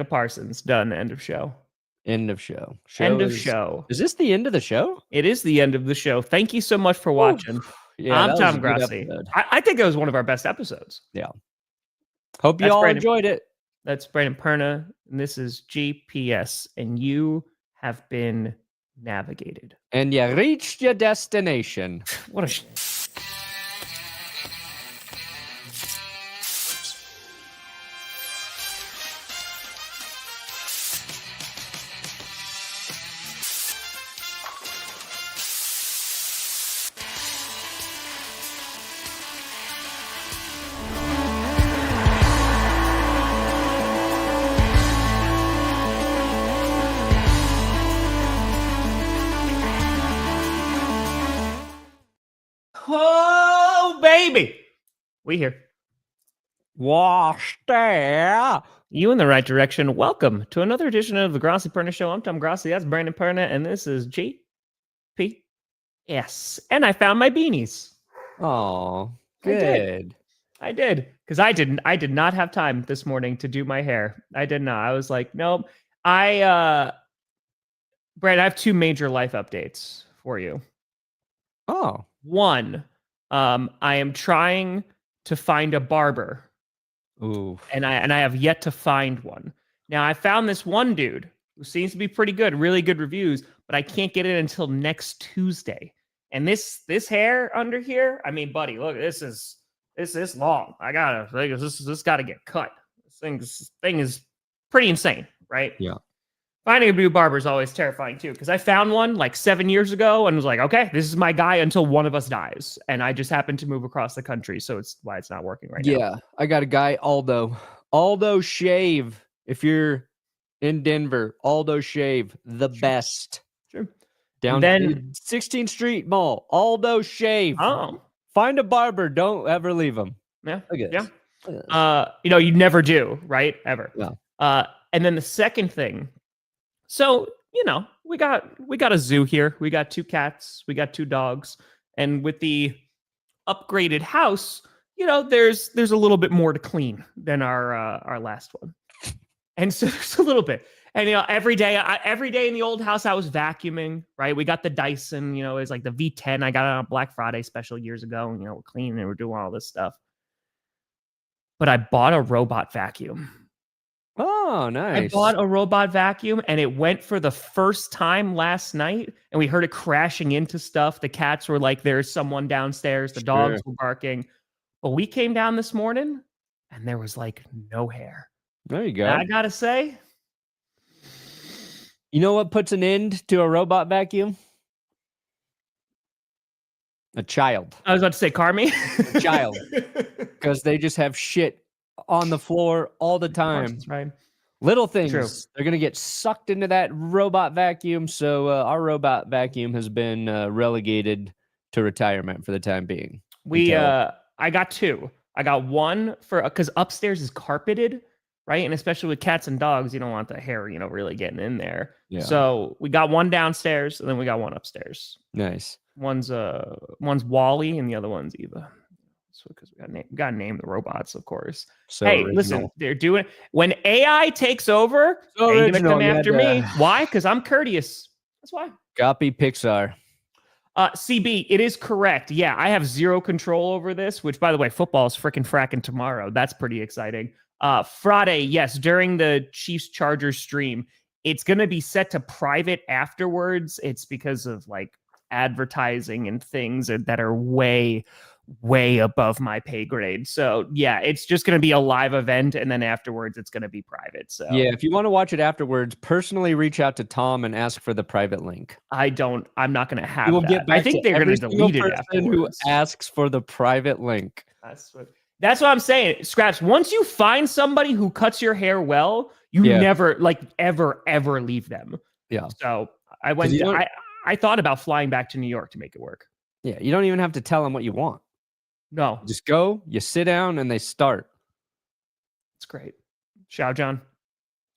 Parsons. Done. End of show. End of show. End of show. Is this the end of the show? It is the end of the show. Thank you so much for watching. Yeah, I'm Tom Grossi. I think it was one of our best episodes. Yeah. Hope you all enjoyed it. That's Brandon Perna, and this is GPS, and you have been navigated. And you reached your destination. What a... Oh, baby. We here. Wash there. You in the right direction. Welcome to another edition of the Grossi Perna Show. I'm Tom Grossi. That's Brandon Perna, and this is GPS. And I found my beanies. Oh, good. I did. Because I did not have time this morning to do my hair. I did not. I was like, nope. Brad, I have two major life updates for you. Oh. One, I am trying to find a barber. Ooh. And I have yet to find one. Now, I found this one dude who seems to be pretty good, really good reviews, but I can't get it until next Tuesday. And this hair under here, I mean, buddy, look, this is long. This gotta get cut. This thing is pretty insane, right? Yeah. Finding a new barber is always terrifying too, because I found one like 7 years ago and was like, okay, this is my guy until one of us dies. And I just happened to move across the country, so it's why it's not working right now. Yeah, I got a guy, Aldo Shave. If you're in Denver, Aldo Shave, the best. Sure. Down then 16th Street Mall, Aldo Shave. Oh, find a barber. Don't ever leave him. Yeah. Yeah. You never do, right? Ever. Yeah. And then the second thing. So, we got a zoo here. We got 2 cats. We got 2 dogs. And with the upgraded house, there's a little bit more to clean than our last one. And so there's a little bit. And, every day in the old house, I was vacuuming, right? We got the Dyson, it's like the V10. I got it on Black Friday special years ago. And, we're cleaning and we're doing all this stuff. But I bought a robot vacuum. Oh, nice. I bought a robot vacuum and it went for the first time last night and we heard it crashing into stuff. The cats were like, there's someone downstairs. The dogs were barking. But we came down this morning and there was like no hair. There you go. And I got to say. You know what puts an end to a robot vacuum? A child. I was about to say Carmi. A child. Because they just have shit on the floor all the time. That's right. Little things. True. They're going to get sucked into that robot vacuum. So our robot vacuum has been relegated to retirement for the time being. I got 2. I got one because upstairs is carpeted, right? And especially with cats and dogs, you don't want the hair, really getting in there. Yeah. So we got one downstairs and then we got one upstairs. Nice. One's Wally and the other one's Eva. Because we got to name the robots, of course. So hey, original. Listen, they're doing when AI takes over. They're gonna come after me. Why? Because I'm courteous. That's why. Copy Pixar. CB, it is correct. Yeah, I have zero control over this. Which, by the way, football is freaking fracking tomorrow. That's pretty exciting. Friday, yes, during the Chiefs Chargers stream, it's gonna be set to private afterwards. It's because of like advertising and things that are way above my pay grade. So yeah, it's just going to be a live event. And then afterwards it's going to be private. So yeah, if you want to watch it afterwards, personally reach out to Tom and ask for the private link. I'm not going to have that. I think they're going to delete it afterwards. Who asks for the private link. That's what I'm saying. Scraps, once you find somebody who cuts your hair well, you never ever leave them. Yeah. So I thought about flying back to New York to make it work. Yeah. You don't even have to tell them what you want. No. Just go, you sit down, and they start. It's great. Xiao John.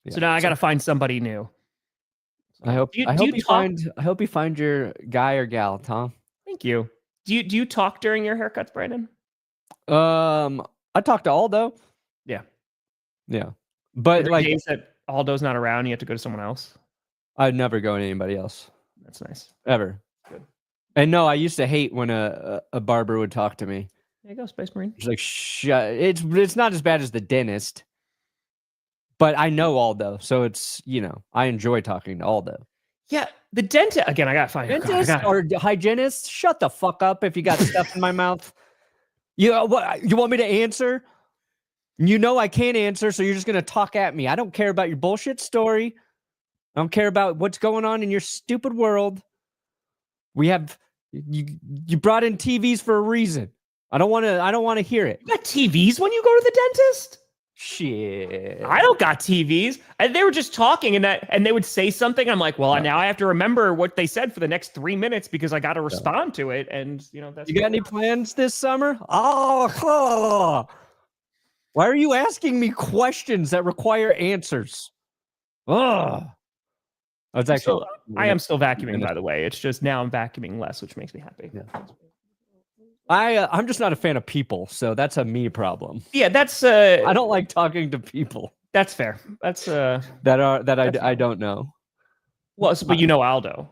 Yeah, so now I got to find somebody new. I hope you find your guy or gal, Tom. Thank you. Do you talk during your haircuts, Brandon? I talk to Aldo. Yeah. Yeah. But like Aldo's not around, you have to go to someone else. I'd never go to anybody else. That's nice. Ever. Good. And no, I used to hate when a barber would talk to me. There you go, Space Marine. It's like, shut. It's not as bad as the dentist, but I know Aldo, so it's, I enjoy talking to Aldo. Yeah, the dentist again. I gotta find dentist or hygienist. Shut the fuck up if you got stuff in my mouth. You want me to answer? I can't answer, so you're just gonna talk at me. I don't care about your bullshit story. I don't care about what's going on in your stupid world. We have you brought in TVs for a reason. I don't want to hear it. You got TVs when you go to the dentist? Shit. I don't got TVs. And they were just talking and they would say something. I'm like, well, now I have to remember what they said for the next 3 minutes because I got to respond to it. And that's. You got any plans this summer? Oh, why are you asking me questions that require answers? Oh, it's actually. I am still vacuuming, by the way. It's just now I'm vacuuming less, which makes me happy. Yeah. I'm just not a fan of people, so that's a me problem. Yeah, that's. I don't like talking to people. That's fair. That's I don't know. Well, but Aldo.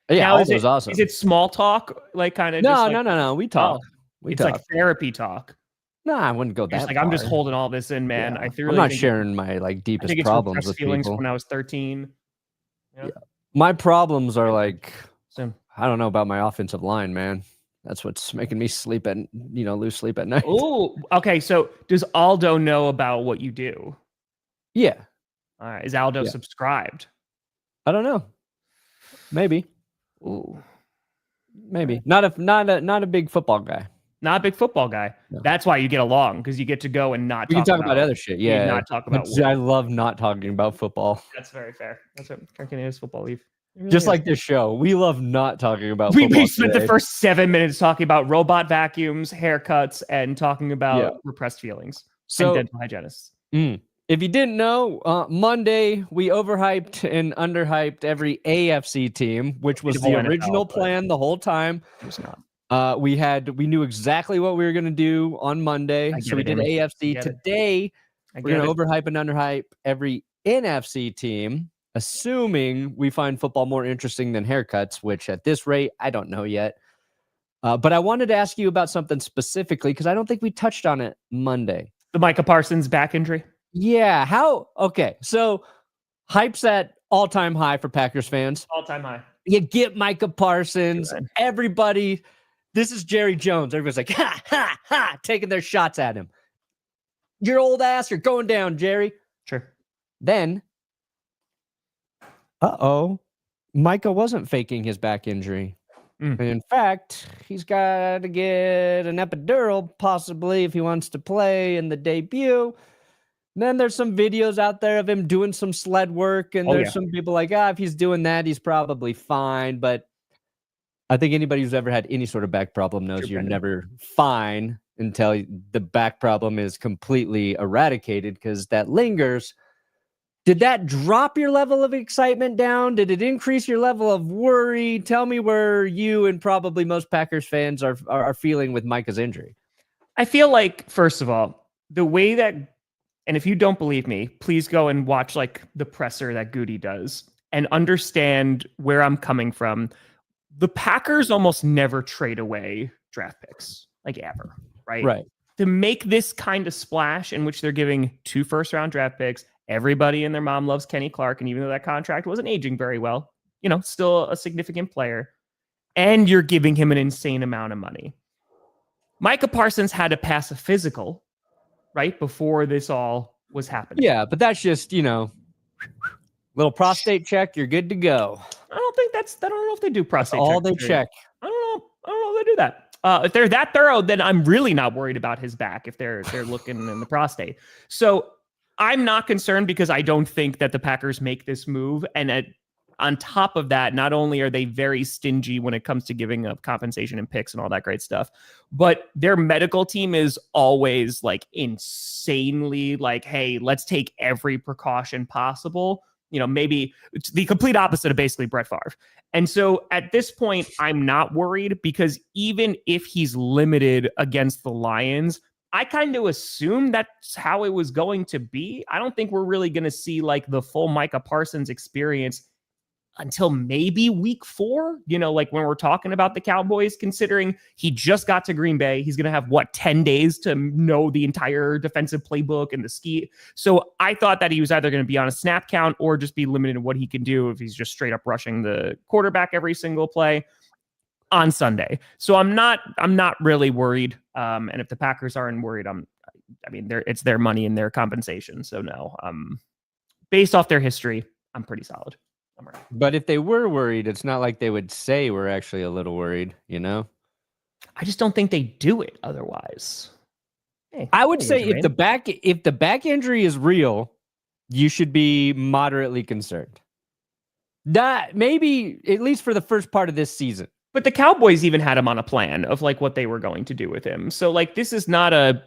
Yeah, Aldo's awesome. Is it small talk, like kind of? No. We talk. It's like therapy talk. No, I wouldn't go that far. I'm just holding all this in, man. Yeah. I'm not sharing my deepest problems with feelings people. When I was 13. Yeah. My problems are Soon. I don't know about my offensive line, man. That's what's making me lose sleep at night. Oh, okay. So does Aldo know about what you do? Yeah. All right. Is Aldo subscribed? I don't know. Maybe. Ooh. Maybe. Not a big football guy. Not a big football guy. No. That's why you get along, because you get to go and not. We can talk about other shit. Yeah. Not talk about. I love not talking about football. That's very fair. That's what Canadians football leave. Really just like this show, we love not talking about football. We spent the first 7 minutes talking about robot vacuums, haircuts, and talking about repressed feelings. And dental hygienists. If you didn't know, Monday we overhyped and underhyped every AFC team, which was the original plan the whole time. It was not. We knew exactly what we were going to do on Monday, so we did AFC. Today we're going to overhype and underhype every NFC team, assuming we find football more interesting than haircuts, which at this rate, I don't know yet. But I wanted to ask you about something specifically because I don't think we touched on it Monday. The Micah Parsons back injury? Yeah. Okay. So hype's at all-time high for Packers fans. All-time high. You get Micah Parsons. Everybody, this is Jerry Jones. Everybody's like, ha, ha, ha, taking their shots at him. Your old ass, you're going down, Jerry. Sure. Then, Micah wasn't faking his back injury. And in fact, he's got to get an epidural, possibly, if he wants to play in the debut. Then there's some videos out there of him doing some sled work, and there's some people like, if he's doing that, he's probably fine. But I think anybody who's ever had any sort of back problem knows you're never fine until the back problem is completely eradicated, because that lingers. Did that drop your level of excitement down? Did it increase your level of worry? Tell me where you and probably most Packers fans are feeling with Micah's injury. I feel like, first of all, the way that, and if you don't believe me, please go and watch like the presser that Goody does and understand where I'm coming from. The Packers almost never trade away draft picks, like ever, right? Right. To make this kind of splash in which they're giving 2 first-round draft picks, everybody and their mom loves Kenny Clark, and even though that contract wasn't aging very well, still a significant player, and you're giving him an insane amount of money. Micah Parsons had to pass a physical right before this all was happening. Yeah, but that's just, little prostate check, you're good to go. I don't know if they do prostate all check. They check. I don't know if they do that. If they're that thorough, then I'm really not worried about his back if they're looking in the prostate. So I'm not concerned, because I don't think that the Packers make this move. And on top of that, not only are they very stingy when it comes to giving up compensation and picks and all that great stuff, but their medical team is always like insanely like, hey, let's take every precaution possible. Maybe it's the complete opposite of basically Brett Favre. And so at this point, I'm not worried, because even if he's limited against the Lions, I kind of assumed that's how it was going to be. I don't think we're really going to see like the full Micah Parsons experience until maybe week 4, like when we're talking about the Cowboys, considering he just got to Green Bay. He's going to have 10 days to know the entire defensive playbook and the scheme. So I thought that he was either going to be on a snap count or just be limited in what he can do if he's just straight up rushing the quarterback every single play on Sunday. So I'm not really worried. And if the Packers aren't worried, it's their money and their compensation. So no, based off their history, I'm pretty solid. I'm right. But if they were worried, it's not like they would say we're actually a little worried, I just don't think they do it otherwise. Hey, I would say if the back injury is real, you should be moderately concerned. That maybe at least for the first part of this season. But the Cowboys even had him on a plan of like what they were going to do with him. So like this is not a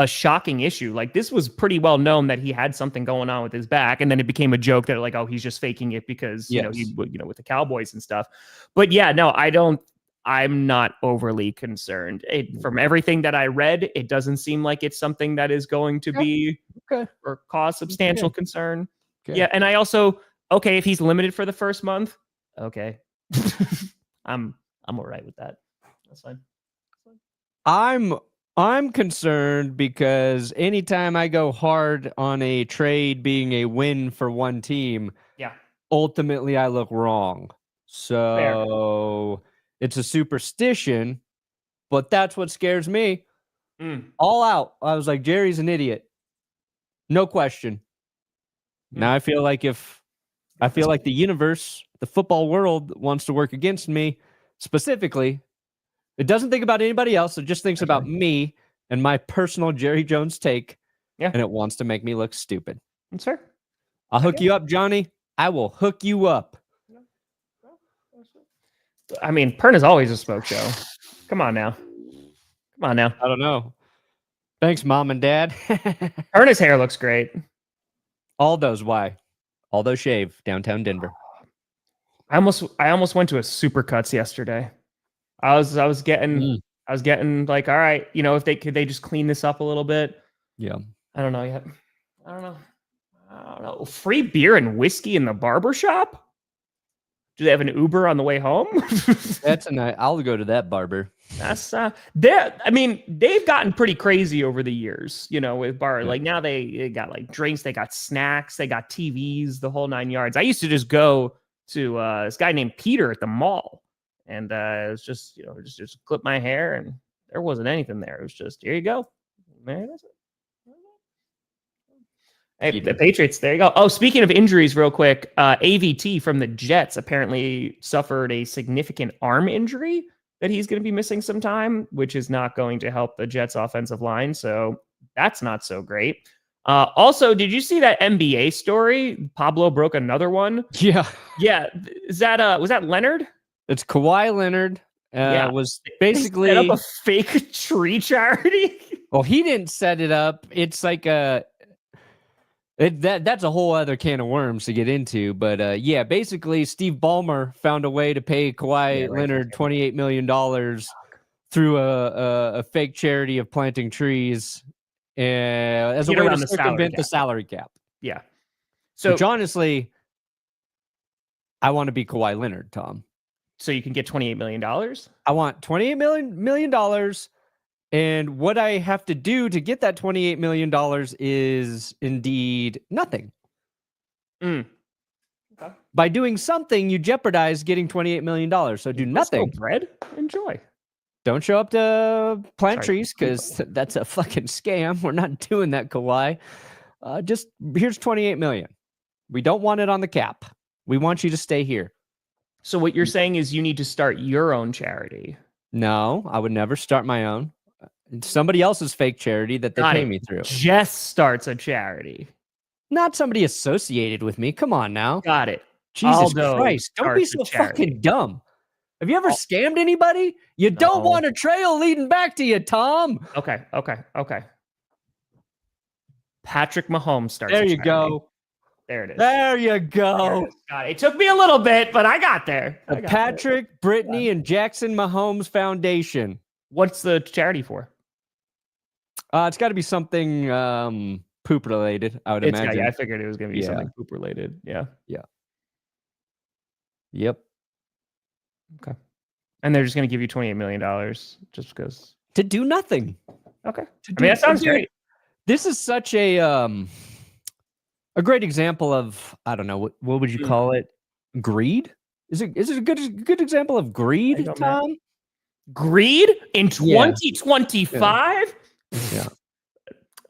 shocking issue. Like this was pretty well known that he had something going on with his back, and then it became a joke that like, oh, he's just faking it because with the Cowboys and stuff. But yeah, no, I'm not overly concerned. From everything that I read, it doesn't seem like it's something that is going to be or cause substantial concern. Okay. Yeah, and I also if he's limited for the first month, okay, I'm all right with that. That's fine. I'm concerned because anytime I go hard on a trade being a win for one team, ultimately I look wrong. So it's a superstition, but that's what scares me. All out. I was like, Jerry's an idiot. No question. Now I feel like the universe, the football world wants to work against me specifically. It doesn't think about anybody else. It just thinks about me and my personal Jerry Jones take. Yeah. And it wants to make me look stupid. That's fair. I'll hook you up, Johnny. I will hook you up. I mean, Perna's always a smoke show. Come on now. I don't know. Thanks, Mom and Dad. Perna's hair looks great. Aldo's why? Aldo Shave, downtown Denver. I almost went to a Supercuts yesterday. I was getting like, all right, if they just clean this up a little bit. Yeah. I don't know yet. I don't know. Free beer and whiskey in the barbershop? Do they have an Uber on the way home? That's a night. I'll go to that barber. That's they've gotten pretty crazy over the years, with bar. Yeah. Like now they got like drinks, they got snacks, they got TVs, the whole 9 yards. I used to just go to this guy named Peter at the mall. And it was just, just clip my hair, and there wasn't anything there. It was just, here you go. Man, that's it. Hey, the Patriots, there you go. Oh, speaking of injuries, real quick, AVT from the Jets apparently suffered a significant arm injury that he's going to be missing some time, which is not going to help the Jets offensive line. So that's not so great. Also, did you see that NBA story? Pablo broke another one. Yeah. Yeah. Was that Leonard? It's Kawhi Leonard. Was basically set up a fake tree charity. Well, he didn't set it up. It's like that's a whole other can of worms to get into. But basically, Steve Ballmer found a way to pay Kawhi Leonard $28 million through a fake charity of planting trees as a way to circumvent the salary cap. Yeah. Which honestly, I want to be Kawhi Leonard, Tom. So you can get $28 million? I want $28 million. And what I have to do to get that $28 million is indeed nothing. Okay. By doing something, you jeopardize getting $28 million. So do nothing. Bread? Enjoy. Don't show up to plant trees because that's a fucking scam. We're not doing that, Kawhi. Just here's $28 million. We don't want it on the cap. We want you to stay here. So what you're saying is you need to start your own charity. No, I would never start my own. It's somebody else's fake charity that they pay me through. Jess starts a charity. Not somebody associated with me. Come on now. Got it. Jesus Christ. Don't be so fucking dumb. Have you ever scammed anybody? You don't want a trail leading back to you, Tom. Okay. Patrick Mahomes starts a charity. There you go. There it is. There you go. It took me a little bit, but I got there. The Patrick, Brittany, and Jackson Mahomes Foundation. What's the charity for? It's got to be something poop related, I would imagine. Yeah, I figured it was going to be something poop related. Yeah. Yeah. Yep. Okay. And they're just going to give you $28 million just because. To do nothing. Okay. I mean, that sounds great. This is such a great example of, I don't know, what would you call it? Greed? Is it a good example of greed, Tom? Greed in 2025? Yeah.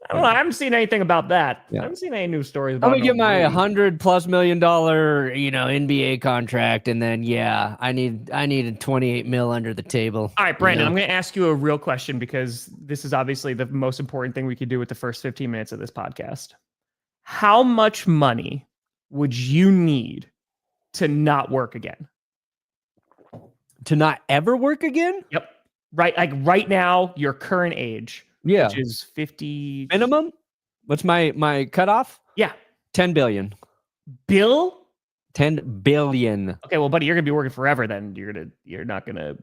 I don't know. I haven't seen anything about that. I haven't seen any news stories about I'm gonna get my $100+ million, NBA contract, and then I needed 28 mil under the table. All right, Brandon, I'm gonna ask you a real question because this is obviously the most important thing we could do with the first 15 minutes of this podcast. How much money would you need to not work again? To not ever work again? Yep. Right, like right now, your current age. Yeah. Which is 50 minimum? What's my cutoff? Yeah. 10 billion. 10 billion. Okay, well, buddy, you're gonna be working forever then. You're not gonna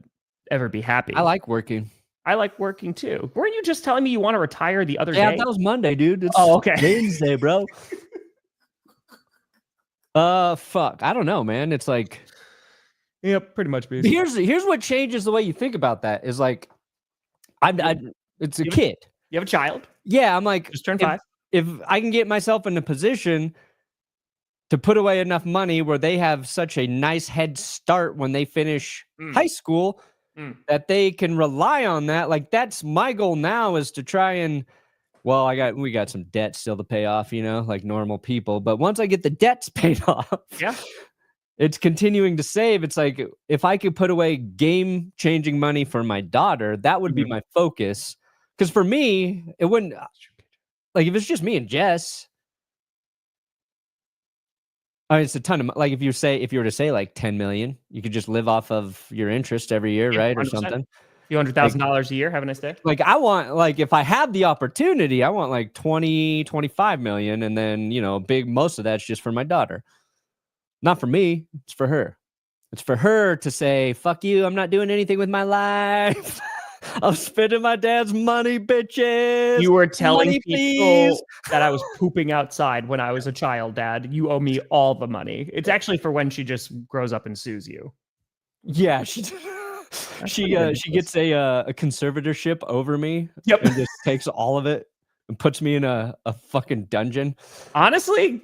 ever be happy. I like working. I like working too. Weren't you just telling me you want to retire the other day? Yeah, that was Monday, dude. It's okay. Wednesday, bro. Fuck. I don't know, man. It's like, yeah, pretty much. Basically. Here's what changes the way you think about that. Is like, it's a kid. You have a child. Yeah, I'm like, just turned 5. If I can get myself in a position to put away enough money where they have such a nice head start when they finish high school, that they can rely on that. Like, that's my goal now, is to try and, well, we got some debt still to pay off, like normal people. But once I get the debts paid off, it's continuing to save. It's like, if I could put away game-changing money for my daughter, that would be my focus. Because for me, it wouldn't, like, if it's just me and Jess, I mean, it's a ton of, like, if you were to say like 10 million, you could just live off of your interest every year, right? 100%. Or something. A few $100,000 a year. Have a nice day. Like, I want, like, if I have the opportunity, I want like 20, 25 million. And then, most of that's just for my daughter. Not for me. It's for her. It's for her to say, fuck you. I'm not doing anything with my life. I'm spending my dad's money, bitches. You were telling people that I was pooping outside when I was a child, Dad. You owe me all the money. It's actually for when she just grows up and sues you. Yeah, she gets a conservatorship over me. Yep. And just takes all of it and puts me in a fucking dungeon. Honestly,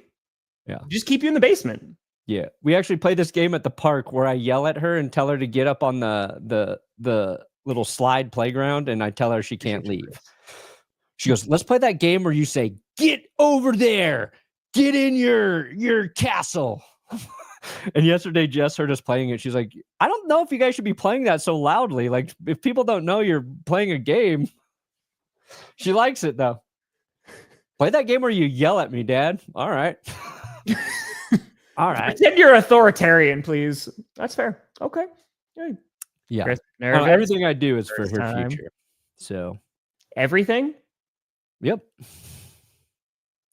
just keep you in the basement. Yeah, we actually play this game at the park where I yell at her and tell her to get up on the little slide playground, and I tell her she can't leave. She goes, let's play that game where you say, get over there, get in your castle. And yesterday Jess heard us playing it. She's like, I don't know if you guys should be playing that so loudly. Like, if people don't know you're playing a game. She likes it though. Play that game where you yell at me, Dad. All right. All right. Pretend you're authoritarian, please. That's fair. Okay. Yeah. Everything I do is for her future. So everything? Yep.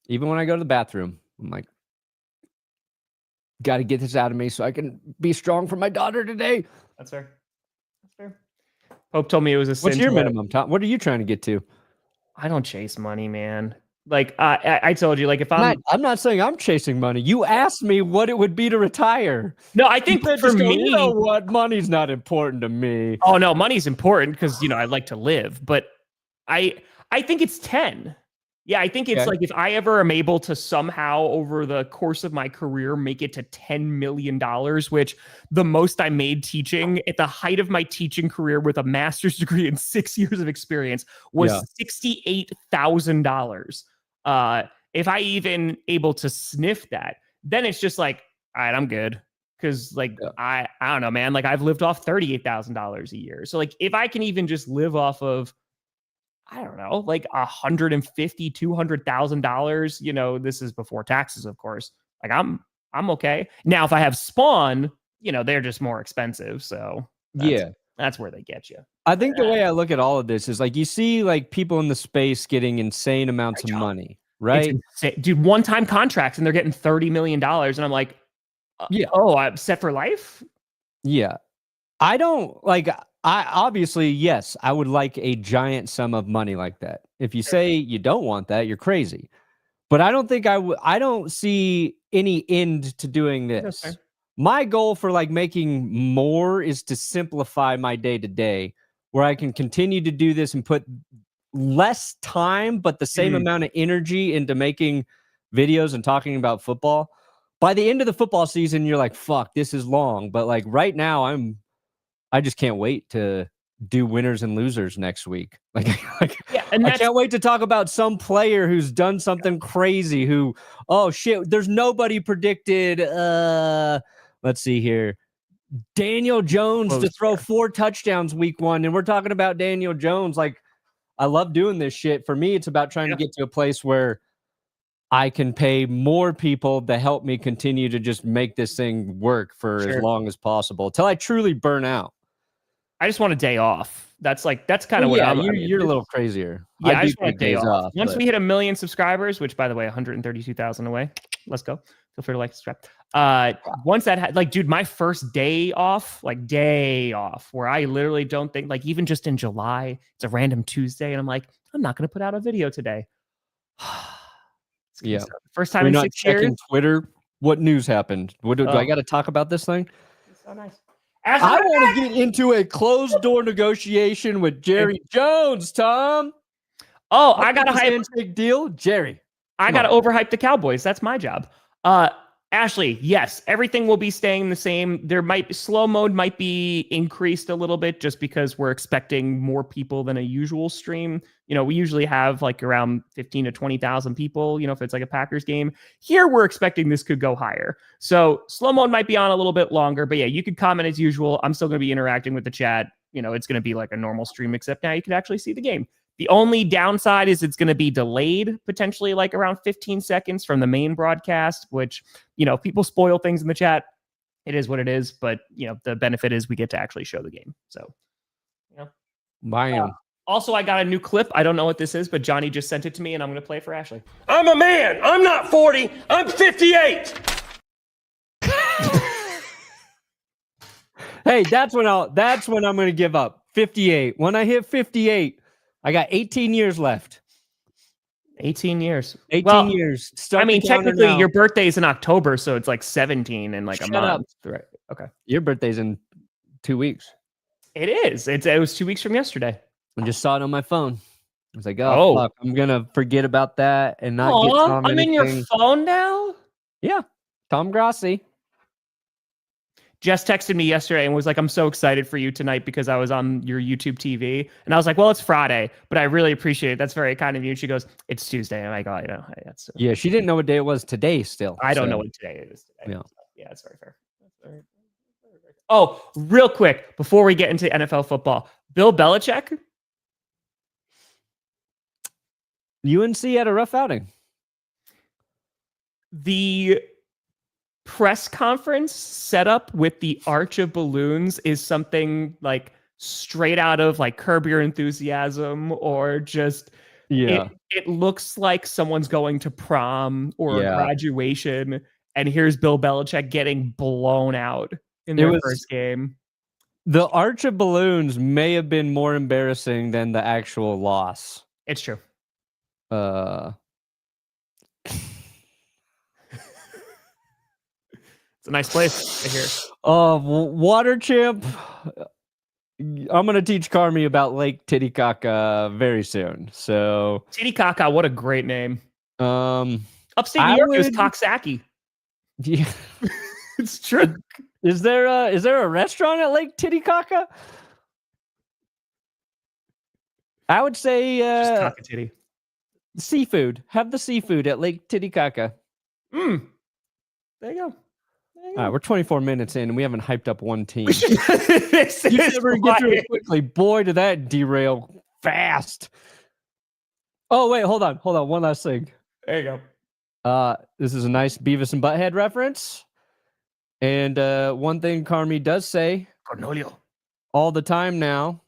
Even when I go to the bathroom, I'm like, got to get this out of me so I can be strong for my daughter today. That's fair. Pope told me it was a sin. What's your minimum, Tom? What are you trying to get to? I don't chase money, man. Like, I told you, like, if I'm not saying I'm chasing money. You asked me what it would be to retire. No, I think for me, you know what? Money's not important to me. Oh no, money's important because I like to live. But I think it's 10. Yeah, I think it's like, if I ever am able to somehow over the course of my career make it to $10 million, which the most I made teaching at the height of my teaching career with a master's degree and 6 years of experience was $68,000. If I even able to sniff that, then it's just like, all right, I'm good. Cause like, I don't know, man, like I've lived off $38,000 a year. So like, if I can even just live off of, I don't know, like $150,000, $200,000, this is before taxes, of course. Like I'm okay. Now, if I have Spawn, they're just more expensive. So that's where they get you. I think the way I look at all of this is like, you see like people in the space getting insane amounts of money, right? Dude, one-time contracts and they're getting $30 million. And I'm like, I'm set for life. Yeah. I don't like, obviously, yes, I would like a giant sum of money like that. If you say you don't want that, you're crazy. But I don't think I don't see any end to doing this. Okay. My goal for like making more is to simplify my day to day, where I can continue to do this and put less time, but the same amount of energy into making videos and talking about football. By the end of the football season, you're like, fuck, this is long. But like right now, I just can't wait to do winners and losers next week. And I can't wait to talk about some player who's done something crazy who, oh shit, there's nobody predicted. Let's see here. Daniel Jones to throw 4 touchdowns week 1. And we're talking about Daniel Jones. Like, I love doing this shit. For me, it's about trying to get to a place where I can pay more people to help me continue to just make this thing work for as long as possible until I truly burn out. I just want a day off. That's kind of what I'm. You're a little crazier. Yeah, I just want a day off. Once we hit 1 million subscribers, which by the way, 132,000 away. Let's go. Feel free to like, subscribe. Once that dude, my first day off, where I literally don't think, like, even just in July, it's a random Tuesday, and I'm like, I'm not going to put out a video today. Yeah. First time in 6 years. Twitter. What news happened? Do I got to talk about this thing? It's so nice. I want to get into a closed door negotiation with Jerry Jones, Tom. Oh, I got a handshake deal, Jerry. I got to overhype the Cowboys. That's my job. Ashley, yes, everything will be staying the same. Slow mode might be increased a little bit just because we're expecting more people than a usual stream. We usually have like around 15 to 20,000 people, if it's like a Packers game. Here, we're expecting this could go higher. So slow mode might be on a little bit longer, but yeah, you could comment as usual. I'm still going to be interacting with the chat. It's going to be like a normal stream, except now you can actually see the game. The only downside is it's going to be delayed potentially like around 15 seconds from the main broadcast, which, people spoil things in the chat. It is what it is. But, the benefit is we get to actually show the game. So, also, I got a new clip. I don't know what this is, but Johnny just sent it to me and I'm going to play it for Ashley. I'm a man. I'm not 40. I'm 58. Hey, that's when I'm going to give up. 58. When I hit 58, I got 18 years left. 18 years. 18 years. Technically, your birthday is in October, so it's like 17 in like a month. Right. Okay. Your birthday's in 2 weeks. It is. It was 2 weeks from yesterday. I just saw it on my phone. I was like, oh. Fuck, I'm going to forget about that and not get Tom I'm in your phone now? Yeah. Tom Grossi. Jess texted me yesterday and was like, I'm so excited for you tonight because I was on your YouTube TV. And I was like, well, it's Friday, but I really appreciate it. That's very kind of you. And she goes, it's Tuesday. I'm like, oh, that's yeah, she didn't know what day it was today still. I don't know what today is today. Yeah, yeah, it's very fair. Oh, real quick, before we get into NFL football, Bill Belichick. UNC had a rough outing. The press conference set up with the arch of balloons is something like straight out of like Curb Your Enthusiasm or just it looks like someone's going to prom or a graduation, and here's Bill Belichick getting blown out in their first game. The arch of balloons may have been more embarrassing than the actual loss. It's true. It's a nice place, I hear. Water Champ. I'm going to teach Carmi about Lake Titicaca very soon. So Titicaca, what a great name. Upstate New York is Coxsackie. Yeah. It's true. Is there a restaurant at Lake Titicaca? I would say just Cockatitty. Seafood. Have the seafood at Lake Titicaca. There you go. All right, we're 24 minutes in, and we haven't hyped up one team. You never get through it quickly. Boy, did that derail fast. Oh, wait, hold on. One last thing. There you go. This is a nice Beavis and Butthead reference. And one thing Carmi does say Cornelio all the time now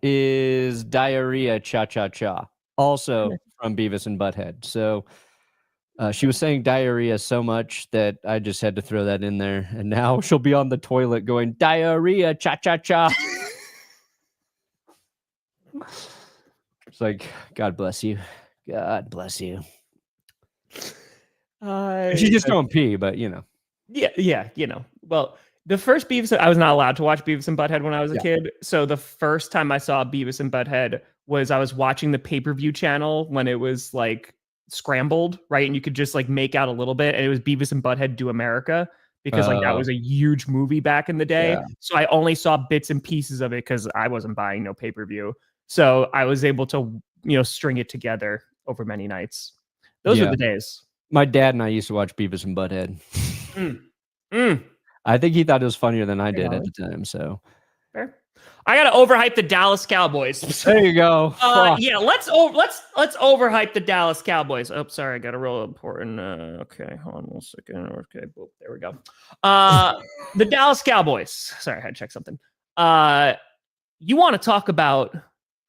is diarrhea cha-cha-cha. Also from Beavis and Butthead. So she was saying diarrhea so much that I just had to throw that in there. And now she'll be on the toilet going, diarrhea cha-cha-cha. It's like, God bless you. God bless you. She's just going pee, but Yeah. Well, the first Beavis, I was not allowed to watch Beavis and Butthead when I was a kid. So the first time I saw Beavis and Butthead was I was watching the pay-per-view channel when it was like scrambled, right? And you could just like make out a little bit. And it was Beavis and Butthead Do America because like that was a huge movie back in the day. Yeah. So I only saw bits and pieces of it because I wasn't buying no pay-per-view. So I was able to, string it together over many nights. Those were the days. My dad and I used to watch Beavis and Butthead. I think he thought it was funnier than I did at the time. So fair. I gotta overhype the Dallas Cowboys. There you go. Yeah, let's overhype the Dallas Cowboys. Oh, sorry, I got a real important. Okay, hold on 1 second. Okay, boop, there we go. The Dallas Cowboys. Sorry, I had to check something. You want to talk about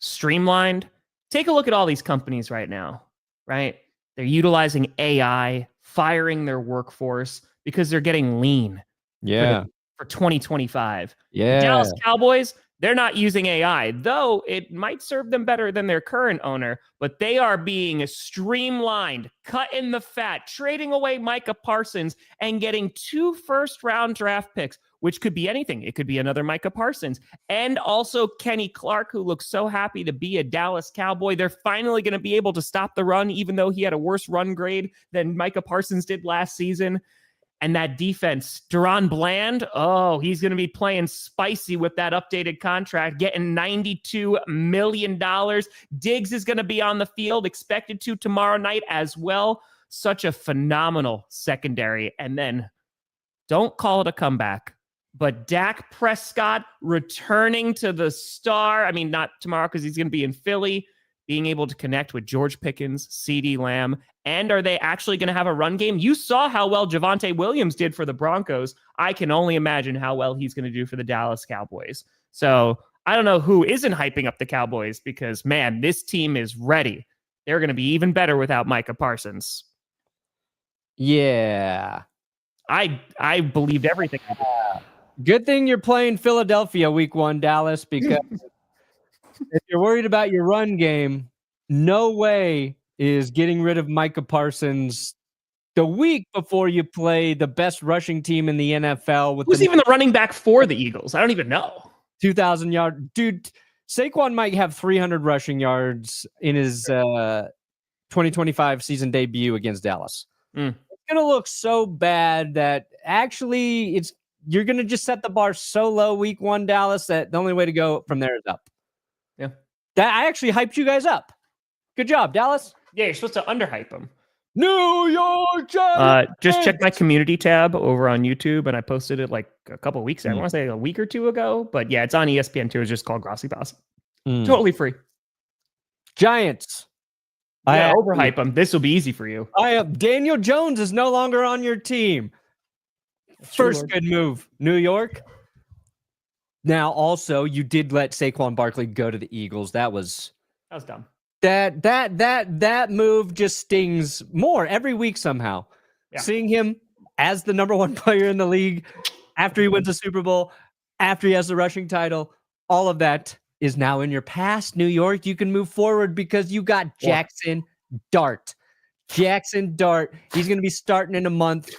streamlined? Take a look at all these companies right now. Right, they're utilizing AI, firing their workforce because they're getting lean. Yeah. For 2025. Yeah. The Dallas Cowboys, they're not using AI, though it might serve them better than their current owner, but they are being streamlined, cut in the fat, trading away Micah Parsons and getting 2 first-round draft picks, which could be anything. It could be another Micah Parsons and also Kenny Clark, who looks so happy to be a Dallas Cowboy. They're finally going to be able to stop the run, even though he had a worse run grade than Micah Parsons did last season. And that defense, Deron Bland, he's going to be playing spicy with that updated contract, getting $92 million. Diggs is going to be on the field, expected to tomorrow night as well. Such a phenomenal secondary. And then, don't call it a comeback, but Dak Prescott returning to the star. I mean, not tomorrow because he's going to be in Philly, being able to connect with George Pickens, CeeDee Lamb. And are they actually going to have a run game? You saw how well Javonte Williams did for the Broncos. I can only imagine how well he's going to do for the Dallas Cowboys. So I don't know who isn't hyping up the Cowboys because, man, this team is ready. They're going to be even better without Micah Parsons. Yeah. I believed everything. Good thing you're playing Philadelphia week 1, Dallas, because if you're worried about your run game, no way is getting rid of Micah Parsons the week before you play the best rushing team in the NFL. Who's even the running back for the Eagles? I don't even know. 2,000 yard. Dude, Saquon might have 300 rushing yards in his 2025 season debut against Dallas. It's going to look so bad that actually you're going to just set the bar so low week 1, Dallas, that the only way to go from there is up. Yeah. That I actually hyped you guys up. Good job, Dallas. Yeah, you're supposed to underhype them. New York Giants. Just check my community tab over on YouTube, and I posted it like a couple of weeks ago. I want to say a week or 2 ago, but yeah, it's on ESPN too. It's just called Grossi Perna. Totally free. Giants. Yeah, overhype them. This will be easy for you. Daniel Jones is no longer on your team. First good move, New York. Now, also, you did let Saquon Barkley go to the Eagles. That was dumb. That move just stings more every week somehow. Yeah. Seeing him as the number 1 player in the league after he wins a Super Bowl, after he has the rushing title, all of that is now in your past, New York. You can move forward because you got Jackson Dart. Jackson Dart. He's going to be starting in a month.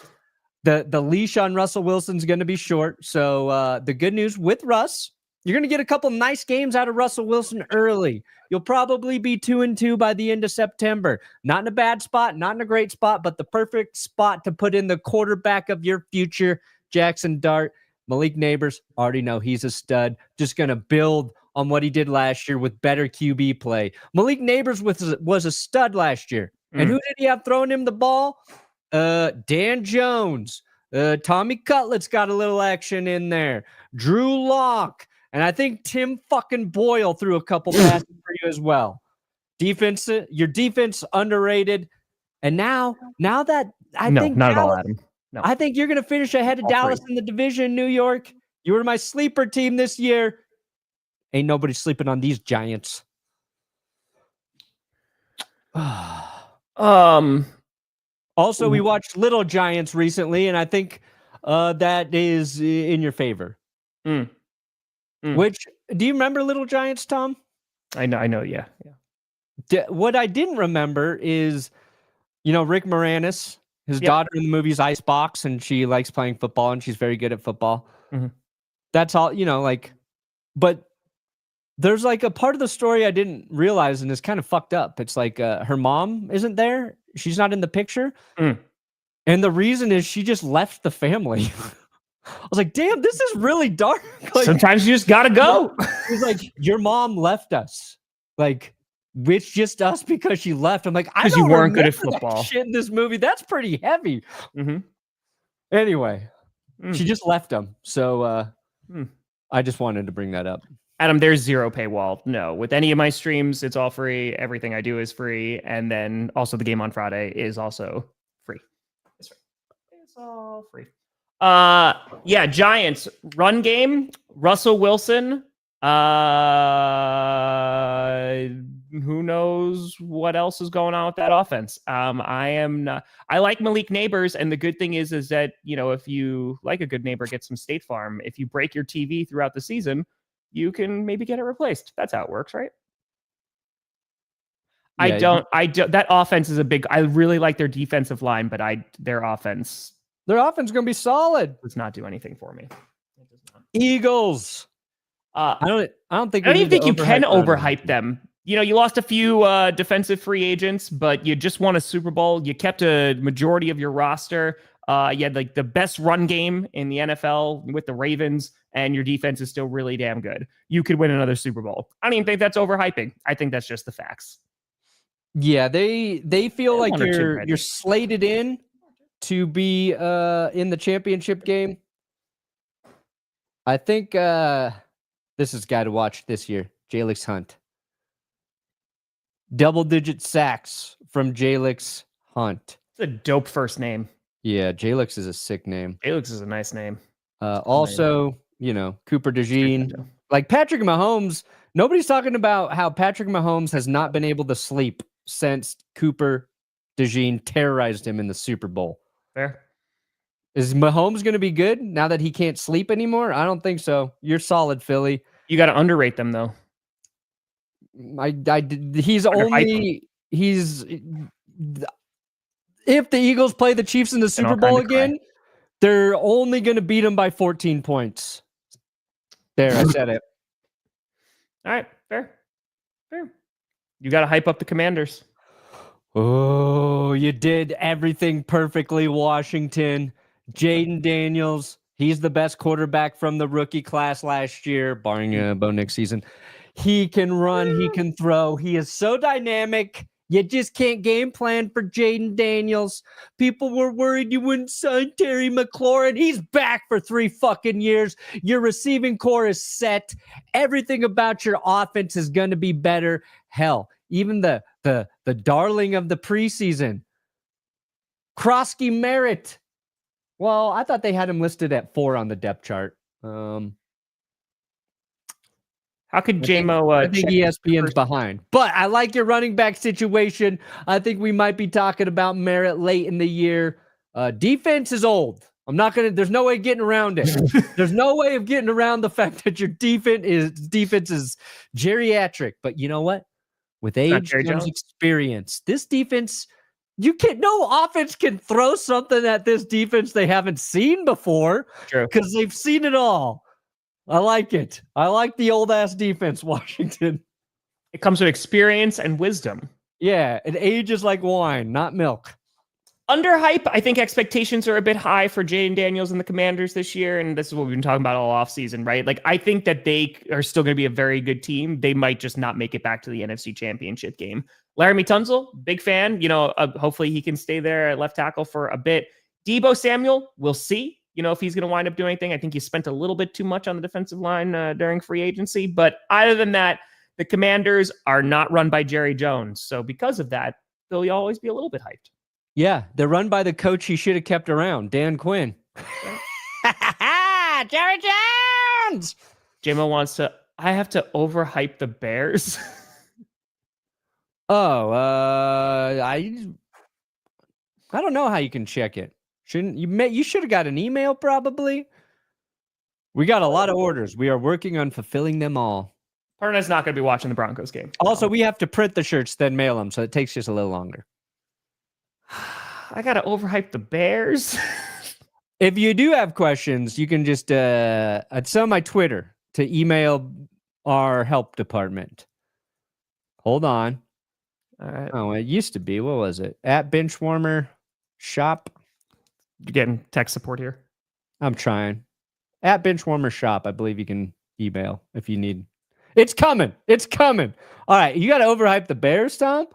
The leash on Russell Wilson's going to be short. So the good news with Russ, you're going to get a couple nice games out of Russell Wilson early. You'll probably be 2-2 by the end of September. Not in a bad spot, not in a great spot, but the perfect spot to put in the quarterback of your future, Jackson Dart. Malik Neighbors, already know he's a stud. Just going to build on what he did last year with better QB play. Malik Neighbors was a stud last year. And who did he have throwing him the ball? Dan Jones. Tommy Cutlett's got a little action in there. Drew Lock. And I think Tim fucking Boyle threw a couple passes for you as well. Defense, your defense underrated. And now that I think not Dallas, at all, Adam. No. I think you're going to finish ahead of Dallas in the division, New York. You were my sleeper team this year. Ain't nobody sleeping on these Giants. Also, we watched Little Giants recently, and I think that is in your favor. Which, do you remember Little Giants, Tom? I know. Yeah. What I didn't remember is, Rick Moranis, his daughter in the movie's Icebox, and she likes playing football, and she's very good at football. Mm-hmm. That's all, but there's like a part of the story I didn't realize, and it's kind of fucked up. It's like her mom isn't there. She's not in the picture. Mm. And the reason is she just left the family. I was like, damn, this is really dark. Like, sometimes you just gotta go. He's like, your mom left us. Like, it's just us because she left. I'm like, I don't you weren't good at remember that football. shit in this movie. That's pretty heavy. Mm-hmm. Anyway, she just left them. So I just wanted to bring that up. Adam, there's zero paywall. No, with any of my streams, it's all free. Everything I do is free. And then also the game on Friday is also free. It's free. It's all free. Yeah, Giants run game. Russell Wilson. Who knows what else is going on with that offense? I like Malik Neighbors, and the good thing is that, if you like a good neighbor, get some State Farm. If you break your TV throughout the season, you can maybe get it replaced. That's how it works, right? Yeah, I don't. That offense is I really like their defensive line, but their offense is going to be solid. Does not do anything for me. It does not. Eagles. I don't think you can overhype them. You lost a few defensive free agents, but you just won a Super Bowl. You kept a majority of your roster. You had like the best run game in the NFL with the Ravens, and your defense is still really damn good. You could win another Super Bowl. I don't even think that's overhyping. I think that's just the facts. Yeah, they feel like you're slated in to be in the championship game. I think this is a guy to watch this year, Jalix Hunt. Double-digit sacks from Jalix Hunt. It's a dope first name. Yeah, Jalix is a sick name. Jalix is a nice name. Also, Cooper DeJean. Like Patrick Mahomes, nobody's talking about how Patrick Mahomes has not been able to sleep since Cooper DeJean terrorized him in the Super Bowl. Fair. Is Mahomes going to be good now that he can't sleep anymore? I don't think so. You're solid, Philly. You got to underrate them, though. He's if the Eagles play the Chiefs in the Super Bowl again, they're only going to beat them by 14 points. There, I said it. All right, fair. You got to hype up the Commanders. Oh, you did everything perfectly, Washington. Jayden Daniels, he's the best quarterback from the rookie class last year, barring a Bo Nix season. He can run, he can throw. He is so dynamic. You just can't game plan for Jayden Daniels. People were worried you wouldn't sign Terry McLaurin. He's back for 3 fucking years. Your receiving core is set. Everything about your offense is going to be better. Hell, even the darling of the preseason, Grossi Merritt. Well, I thought they had him listed at 4 on the depth chart. How could JMO? I think ESPN's behind, but I like your running back situation. I think we might be talking about Merritt late in the year. Defense is old. There's no way of getting around it. There's no way of getting around the fact that your defense is geriatric. But you know what? With age comes experience. This defense, no offense can throw something at this defense they haven't seen before because they've seen it all. I like it. I like the old ass defense, Washington. It comes with experience and wisdom. Yeah, and age is like wine, not milk. Underhype, I think expectations are a bit high for Jayden Daniels and the Commanders this year, and this is what we've been talking about all offseason, right? Like, I think that they are still going to be a very good team. They might just not make it back to the NFC Championship game. Laramie Tunsil, big fan. Hopefully he can stay there at left tackle for a bit. Deebo Samuel, we'll see. If he's going to wind up doing anything. I think he spent a little bit too much on the defensive line during free agency. But other than that, the Commanders are not run by Jerry Jones. So because of that, they'll always be a little bit hyped. Yeah, they're run by the coach he should have kept around, Dan Quinn. Jerry Jones! JMO wants to, I have to overhype the Bears. I don't know how you can check it. Shouldn't you? You should have got an email, probably. We got a lot of orders. We are working on fulfilling them all. Perna's not going to be watching the Broncos game. Also, we have to print the shirts, then mail them, so it takes just a little longer. I got to overhype the Bears. If you do have questions, you can just it's on my Twitter to email our help department. Hold on. All right. Oh, it used to be. What was it? At Benchwarmer Shop. You're getting tech support here. I'm trying. At Benchwarmer Shop, I believe you can email if you need. It's coming. It's coming. All right. You got to overhype the Bears, Tom?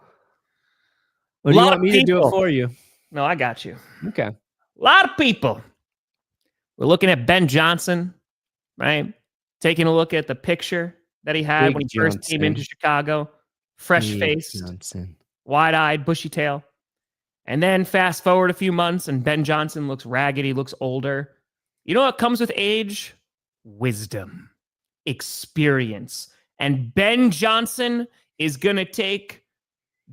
Or do you want me to do it for you? No, I got you. Okay. A lot of people. We're looking at Ben Johnson, right? Taking a look at the picture that he had when he first came into Chicago. Fresh-faced, wide-eyed, bushy tail. And then fast forward a few months, and Ben Johnson looks ragged. He looks older. You know what comes with age? Wisdom, experience. And Ben Johnson is going to take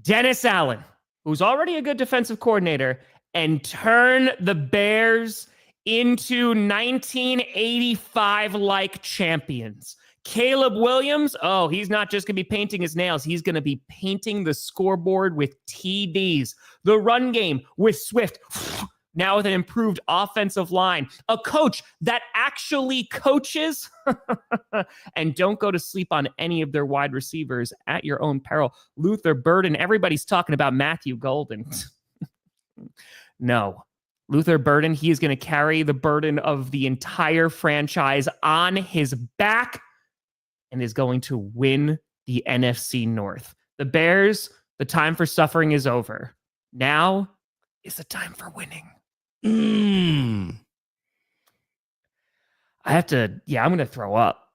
Dennis Allen, who's already a good defensive coordinator, and turn the Bears into 1985-like champions. Caleb Williams, oh, he's not just going to be painting his nails. He's going to be painting the scoreboard with TDs. The run game with Swift, now with an improved offensive line. A coach that actually coaches. And don't go to sleep on any of their wide receivers at your own peril. Luther Burden, everybody's talking about Matthew Golden. No. Luther Burden, he is going to carry the burden of the entire franchise on his back and is going to win the NFC North. The Bears, the time for suffering is over. Now is the time for winning. I'm going to throw up.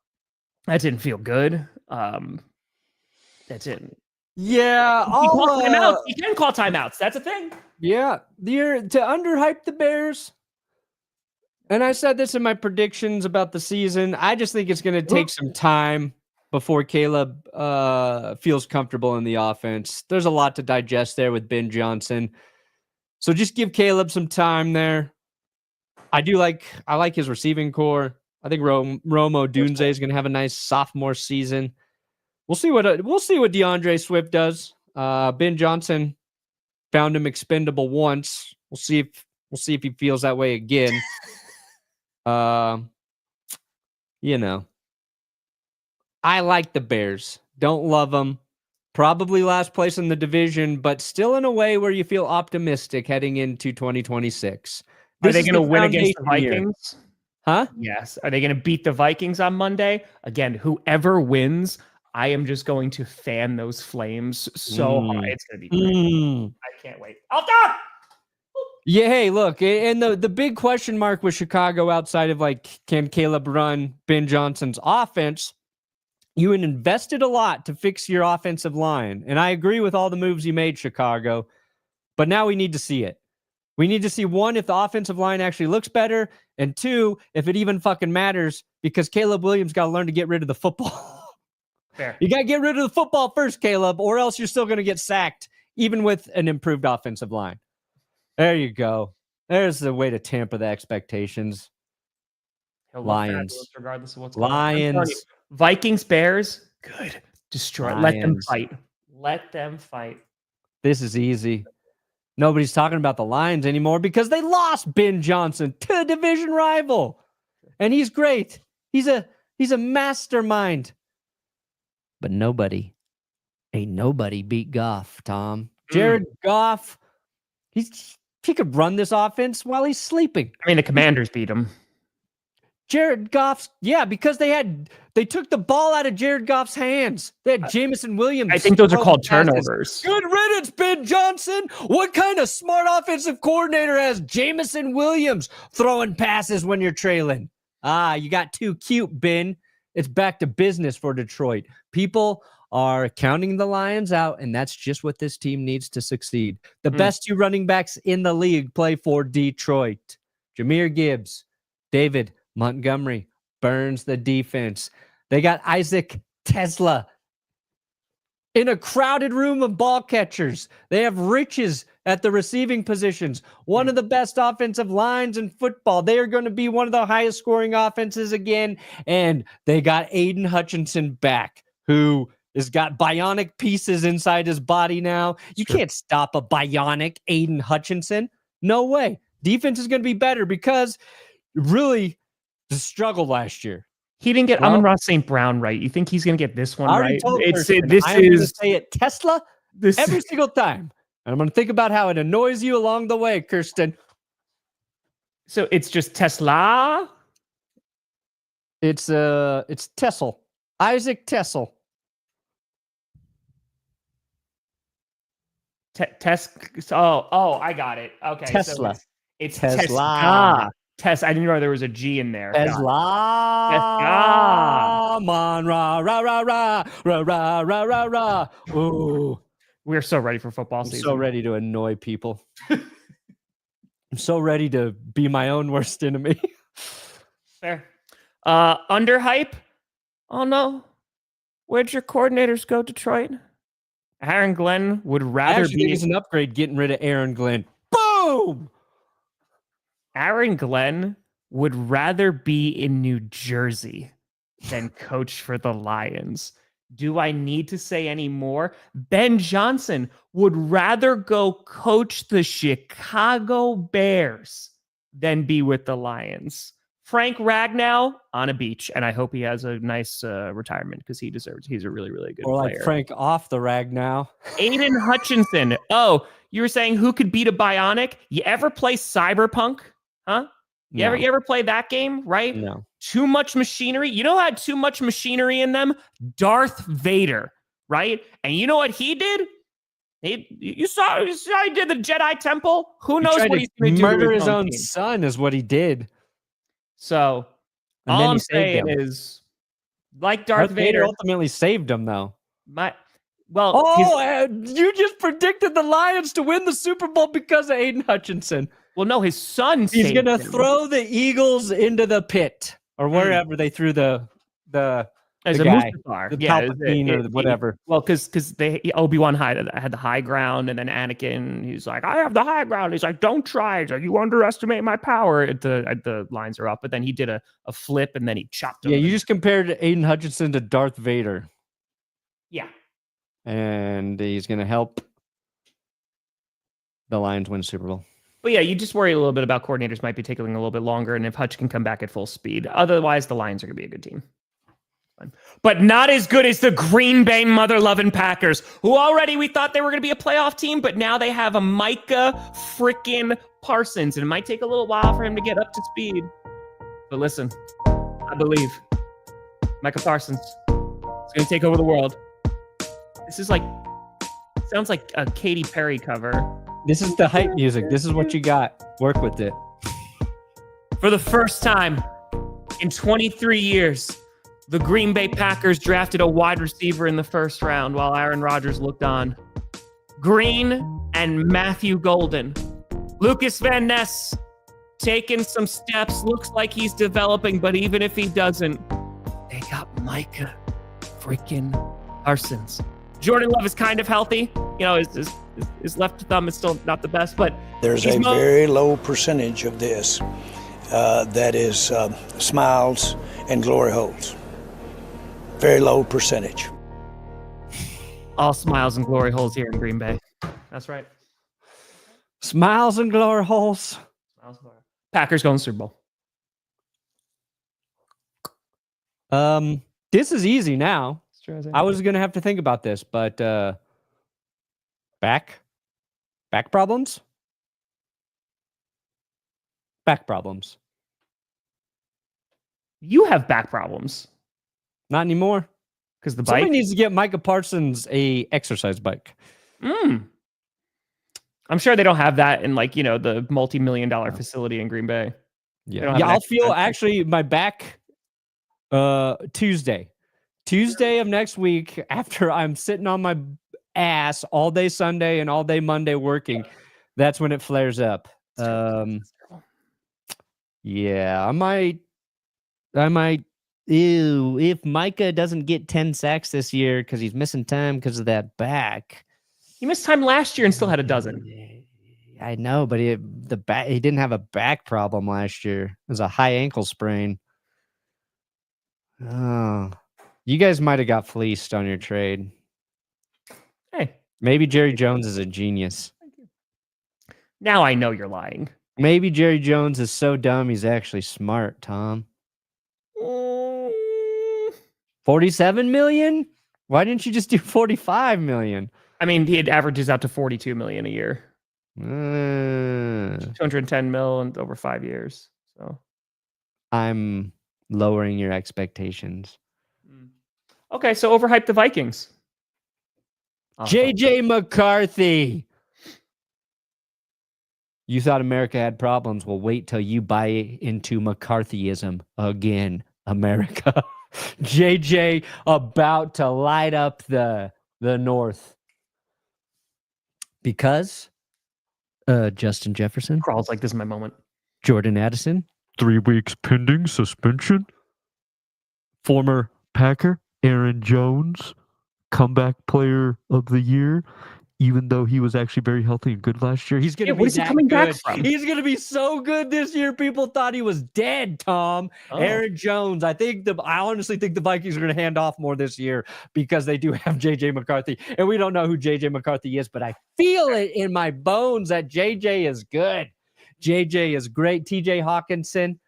That didn't feel good. That didn't. Yeah. You can call timeouts. That's a thing. Yeah. To underhype the Bears. And I said this in my predictions about the season. I just think it's going to take some time before Caleb feels comfortable in the offense. There's a lot to digest there with Ben Johnson. So just give Caleb some time there. I like his receiving core. I think Romo Dunze is going to have a nice sophomore season. We'll see what DeAndre Swift does. Ben Johnson found him expendable once. We'll see if he feels that way again. I like the Bears. Don't love them. Probably last place in the division, but still in a way where you feel optimistic heading into 2026. Are they going to win against the Vikings? Huh? Yes. Are they going to beat the Vikings on Monday? Again, whoever wins, I am just going to fan those flames so hard. It's going to be great. I can't wait. I'll stop! Yeah, hey, look, and the big question mark with Chicago outside of can Caleb run Ben Johnson's offense? You invested a lot to fix your offensive line, and I agree with all the moves you made, Chicago, but now we need to see it. We need to see, one, if the offensive line actually looks better, and two, if it even fucking matters, because Caleb Williams got to learn to get rid of the football. Fair. You got to get rid of the football first, Caleb, or else you're still going to get sacked, even with an improved offensive line. There you go. There's the way to tamper the expectations. Lions. Regardless of what's Lions. Going on. Vikings, Bears, good. Destroy. Lions. Let them fight. Let them fight. This is easy. Nobody's talking about the Lions anymore because they lost Ben Johnson to a division rival. And he's great. He's a mastermind. But nobody beat Goff, Tom. Jared Goff, he could run this offense while he's sleeping. I mean, the Commanders beat him. Jared Goff's, because they took the ball out of Jared Goff's hands. They had Jameson Williams. I think those are called turnovers. Good riddance, Ben Johnson. What kind of smart offensive coordinator has Jameson Williams throwing passes when you're trailing? You got too cute, Ben. It's back to business for Detroit. People are counting the Lions out, and that's just what this team needs to succeed. The best two running backs in the league play for Detroit. Jahmyr Gibbs, David Montgomery burns the defense. They got Isaac Tesla in a crowded room of ball catchers. They have riches at the receiving positions. One of the best offensive lines in football. They are going to be one of the highest scoring offenses again. And they got Aiden Hutchinson back. who has got bionic pieces inside his body now. You Sure. can't stop a bionic Aiden Hutchinson. No way. Defense is going to be better because really the struggle last year. He didn't get Well, Amon-Ra St. Brown right. You think he's going to get this one I already right? told This I'm going to is say it Tesla this. every single time. And I'm going to think about how it annoys you along the way, Kirsten. So it's just Tesla. It's Tessel. Isaac Tessel. Oh, I got it. Okay, Tesla. So it's Tesla. Tesla. I didn't know there was a G in there. Tesla. Tesla. Man, rah, rah, rah, rah, rah, rah, rah, rah, rah. Ooh. We're so ready for football I'm season. so ready to annoy people. I'm so ready to be my own worst enemy. Fair. Underhype. Oh no. Where'd your coordinators go, Detroit? Aaron Glenn would I rather actually think be it's an upgrade getting rid of Aaron Glenn. Boom! Aaron Glenn would rather be in New Jersey than coach for the Lions. Do I need to say any more? Ben Johnson would rather go coach the Chicago Bears than be with the Lions. Frank Ragnow on a beach, and I hope he has a nice retirement because he deserves. He's a really, really good Or player. like Frank off the rag now. Aiden Hutchinson. Oh, you were saying who could beat a bionic? You ever play Cyberpunk? Huh? You ever play that game? Right? No. Too much machinery. You know who had too much machinery in them? Darth Vader, right? And you know what he did? You saw he did the Jedi Temple. Who knows what he's going to do? Murder to his own team. son is what he did. So And all then I'm he saved saying him. is, like Darth Vader, ultimately saved him, though. You just predicted the Lions to win the Super Bowl because of Aiden Hutchinson. Well, no, his son. He's going to throw the Eagles into the pit or wherever they threw the as the a guy, Mustafar, the Palpatine or whatever. Because Obi-Wan had the high ground, and then Anakin, he's like, I have the high ground. He's like, don't try. He's like, you underestimate my power. The lines are up, but then he did a flip, and then he chopped him. Yeah, you just compared Aiden Hutchinson to Darth Vader. Yeah. And he's going to help the Lions win Super Bowl. But yeah, you just worry a little bit about coordinators might be taking a little bit longer, and if Hutch can come back at full speed. Otherwise, the Lions are going to be a good team. But not as good as the Green Bay mother-loving Packers, who already we thought they were going to be a playoff team, but now they have a Micah freaking Parsons, and it might take a little while for him to get up to speed. But listen, I believe Micah Parsons is going to take over the world. This is sounds like a Katy Perry cover. This is the hype music. This is what you got. Work with it. For the first time in 23 years, the Green Bay Packers drafted a wide receiver in the first round while Aaron Rodgers looked on. Green and Matthew Golden. Lucas Van Ness taking some steps. Looks like he's developing, but even if he doesn't, they got Micah freaking Parsons. Jordan Love is kind of healthy. You know, his left thumb is still not the best, but there's a very low percentage of this that is smiles and glory holes. Very low percentage. All smiles and glory holes here in Green Bay. That's right. Smiles and glory holes. Packers going Super Bowl. This is easy now. I was going to have to think about this, but back problems? Back problems. You have back problems. Not anymore. Because the Somebody bike needs to get Micah Parsons a exercise bike. I'm sure they don't have that in the multi-million-dollar facility in Green Bay. Yeah, I'll feel actually my back Tuesday of next week after I'm sitting on my ass all day Sunday and all day Monday working. That's when it flares up. Yeah, I might. Ew, if Micah doesn't get 10 sacks this year because he's missing time because of that back. He missed time last year and still had a dozen. I know, but he didn't have a back problem last year. It was a high ankle sprain. Oh, You guys might have got fleeced on your trade. Hey, Maybe Jerry Jones is a genius. now I know you're lying. Maybe Jerry Jones is so dumb he's actually smart, Tom. 47 million? Why didn't you just do 45 million? I mean, he averages out to 42 million a year. 210 mil and over 5 years. So I'm lowering your expectations. okay, so overhype the Vikings. JJ McCarthy. You thought America had problems. Well, wait till you buy into McCarthyism again, America. JJ about to light up the North. Because Justin Jefferson. Crawls like this is my moment. Jordan Addison. 3 weeks pending suspension. Former Packer Aaron Jones, comeback player of the year, even though he was actually very healthy and good last year. He's going to be coming back from? He's going to be so good this year. People thought he was dead, Tom. Oh. Aaron Jones. I honestly think the Vikings are going to hand off more this year because they do have JJ McCarthy. And we don't know who JJ McCarthy is, but I feel it in my bones that JJ is good. JJ is great. TJ Hawkinson.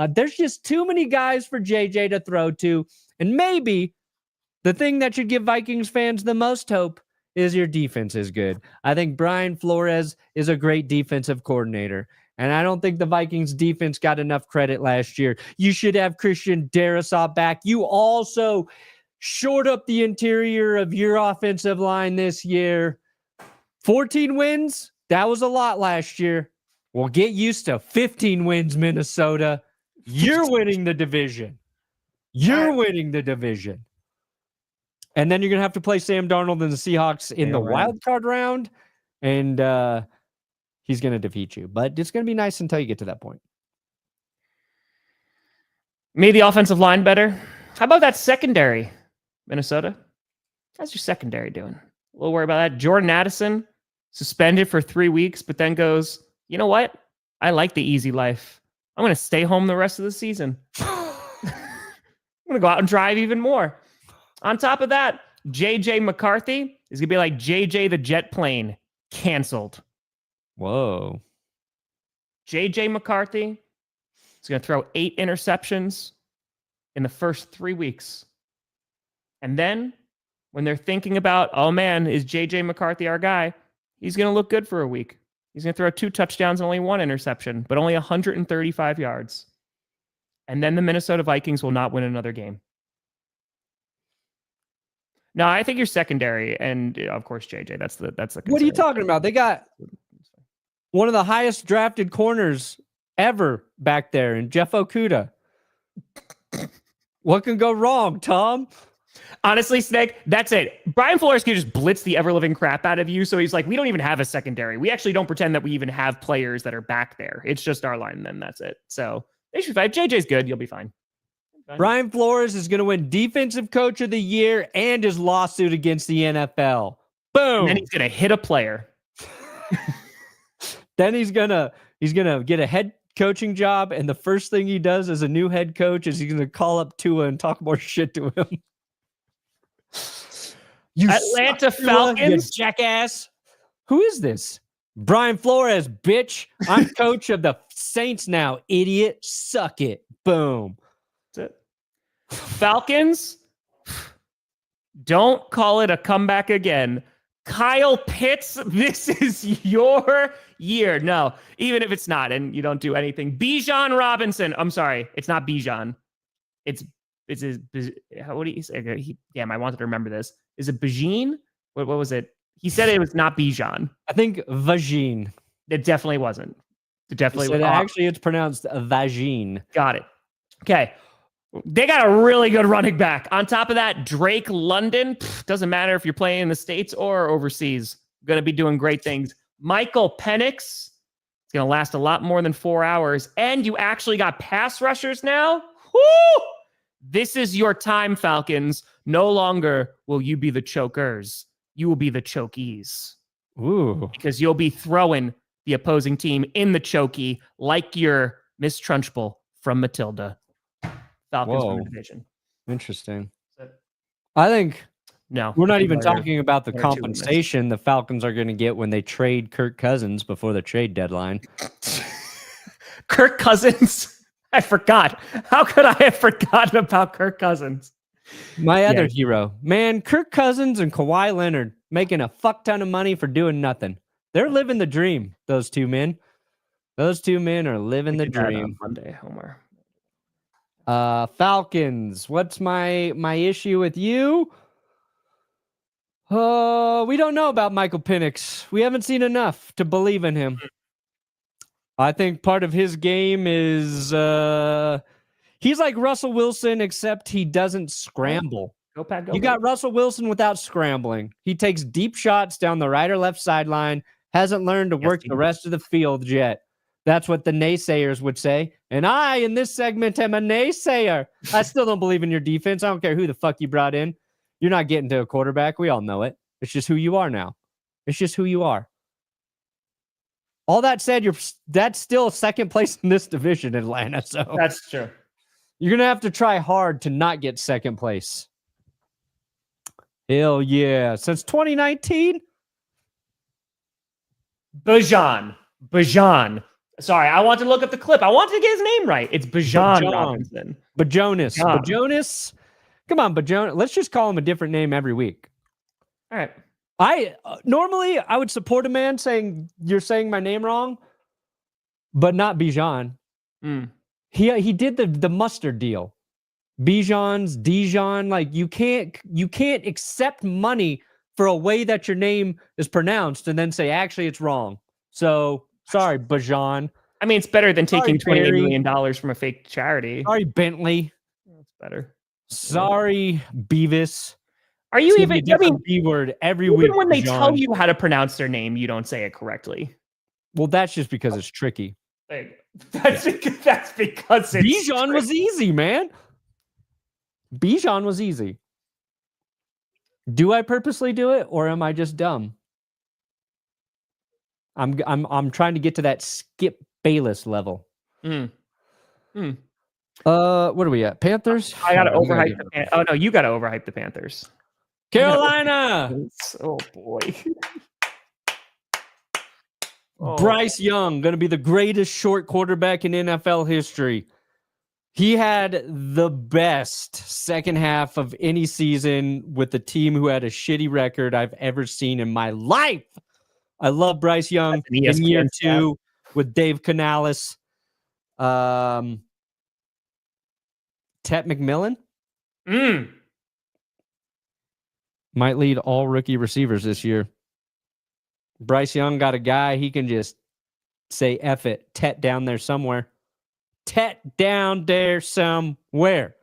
There's just too many guys for JJ to throw to. And maybe the thing that should give Vikings fans the most hope is your defense is good. I think Brian Flores is a great defensive coordinator. And I don't think the Vikings defense got enough credit last year. You should have Christian Darrisaw back. You also shored up the interior of your offensive line this year. 14 wins, that was a lot last year. Well, get used to 15 wins, Minnesota. You're winning the division. You're winning the division. And then you're going to have to play Sam Darnold and the Seahawks in the wild card round. And he's going to defeat you. But it's going to be nice until you get to that point. Made the offensive line better. How about that secondary, Minnesota? How's your secondary doing? A little worried about that. Jordan Addison suspended for 3 weeks, but then goes, you know what? I like the easy life. I'm going to stay home the rest of the season. I'm going to go out and drive even more. On top of that, JJ McCarthy is going to be like JJ the jet plane, canceled. Whoa. JJ McCarthy is going to throw 8 interceptions in the first 3 weeks. And then when they're thinking about, oh man, is JJ McCarthy our guy? He's going to look good for a week. He's going to throw 2 touchdowns and only 1 interception, but only 135 yards. And then the Minnesota Vikings will not win another game. No, I think you're secondary, and of course JJ. That's the. What are you talking about? They got one of the highest drafted corners ever back there, in Jeff Okudah. What can go wrong, Tom? Honestly, Snake, that's it. Brian Flores can just blitz the ever-living crap out of you. So he's like, we don't even have a secondary. We actually don't pretend that we even have players that are back there. It's just our line, and then that's it. So they should be fine. If JJ's good, you'll be fine. Brian Flores is going to win Defensive Coach of the Year and his lawsuit against the NFL. Boom. And then he's going to hit a player. Then he's gonna get a head coaching job, and the first thing he does as a new head coach is he's going to call up Tua and talk more shit to him. You Atlanta suck, Falcons, you jackass. Who is this? Brian Flores, bitch. I'm coach of the Saints now, idiot. Suck it. Boom. That's it. Falcons, don't call it a comeback again. Kyle Pitts, this is your year. No, even if it's not, and you don't do anything. Bijan Robinson. I'm sorry, it's not Bijan. It's his. What do you say? Damn, I wanted to remember this. Is it Bijan? What was it? He said it was not Bijan. I think Vagine. It definitely wasn't. It definitely was. Actually, it's pronounced Vagine. Got it. Okay. They got a really good running back. On top of that, Drake London. Doesn't matter if you're playing in the States or overseas. Going to be doing great things. Michael Penix. It's going to last a lot more than 4 hours. And you actually got pass rushers now. Woo! This is your time, Falcons. No longer will you be the chokers. You will be the chokies. Ooh. Because you'll be throwing the opposing team in the chokey like your Miss Trunchbull from Matilda. Falcons win the division. Interesting. I think No, we're not I even think they're talking about the 1 or 2 in this. compensation the Falcons are going to get when they trade Kirk Cousins before the trade deadline. Kirk Cousins. I forgot. How could I have forgotten about Kirk Cousins? My other hero. Man, Kirk Cousins and Kawhi Leonard making a fuck ton of money for doing nothing. They're living the dream, those two men. Those two men are living the dream. Monday, Homer. Falcons. What's my issue with you? We don't know about Michael Penix. We haven't seen enough to believe in him. I think part of his game is he's like Russell Wilson, except he doesn't scramble. Go Pat, go. You got Russell Wilson without scrambling. He takes deep shots down the right or left sideline, hasn't learned to work the rest of the field yet. That's what the naysayers would say. And I, in this segment, am a naysayer. I still don't believe in your defense. I don't care who the fuck you brought in. You're not getting to a quarterback. We all know it. It's just who you are now. It's just who you are. All that said, that's still second place in this division, Atlanta. So that's true. You're going to have to try hard to not get second place. Hell yeah. Since 2019? Bajan. Sorry, I want to look up the clip. I wanted to get his name right. It's Bajan Robinson. Bajonas. Come on, Bajonas. Let's just call him a different name every week. All right. Normally I would support a man saying you're saying my name wrong, but not Bijan. He did the mustard deal. Dijon. Like you can't accept money for a way that your name is pronounced and then say actually it's wrong. So sorry, Bajan. I mean, it's better than taking $28 million from a fake charity. Sorry, Bentley. That's better. Sorry, Beavis. Are you even? I mean, B word every week. When they tell you how to pronounce their name, you don't say it correctly. Well, that's just because it's tricky. That's because it's Bijan was easy, man. Bijan was easy. Do I purposely do it, or am I just dumb? I'm trying to get to that Skip Bayless level. What are we at? Panthers? I gotta overhype the Panthers. Oh no, you gotta overhype the Panthers. Carolina. Oh boy. Bryce Young, going to be the greatest short quarterback in NFL history. He had the best second half of any season with the team who had a shitty record I've ever seen in my life. I love Bryce Young in year 2 with Dave Canales. Tet McMillan might lead all rookie receivers this year. Bryce Young got a guy he can just say F it. Tet down there somewhere. Tet down there somewhere.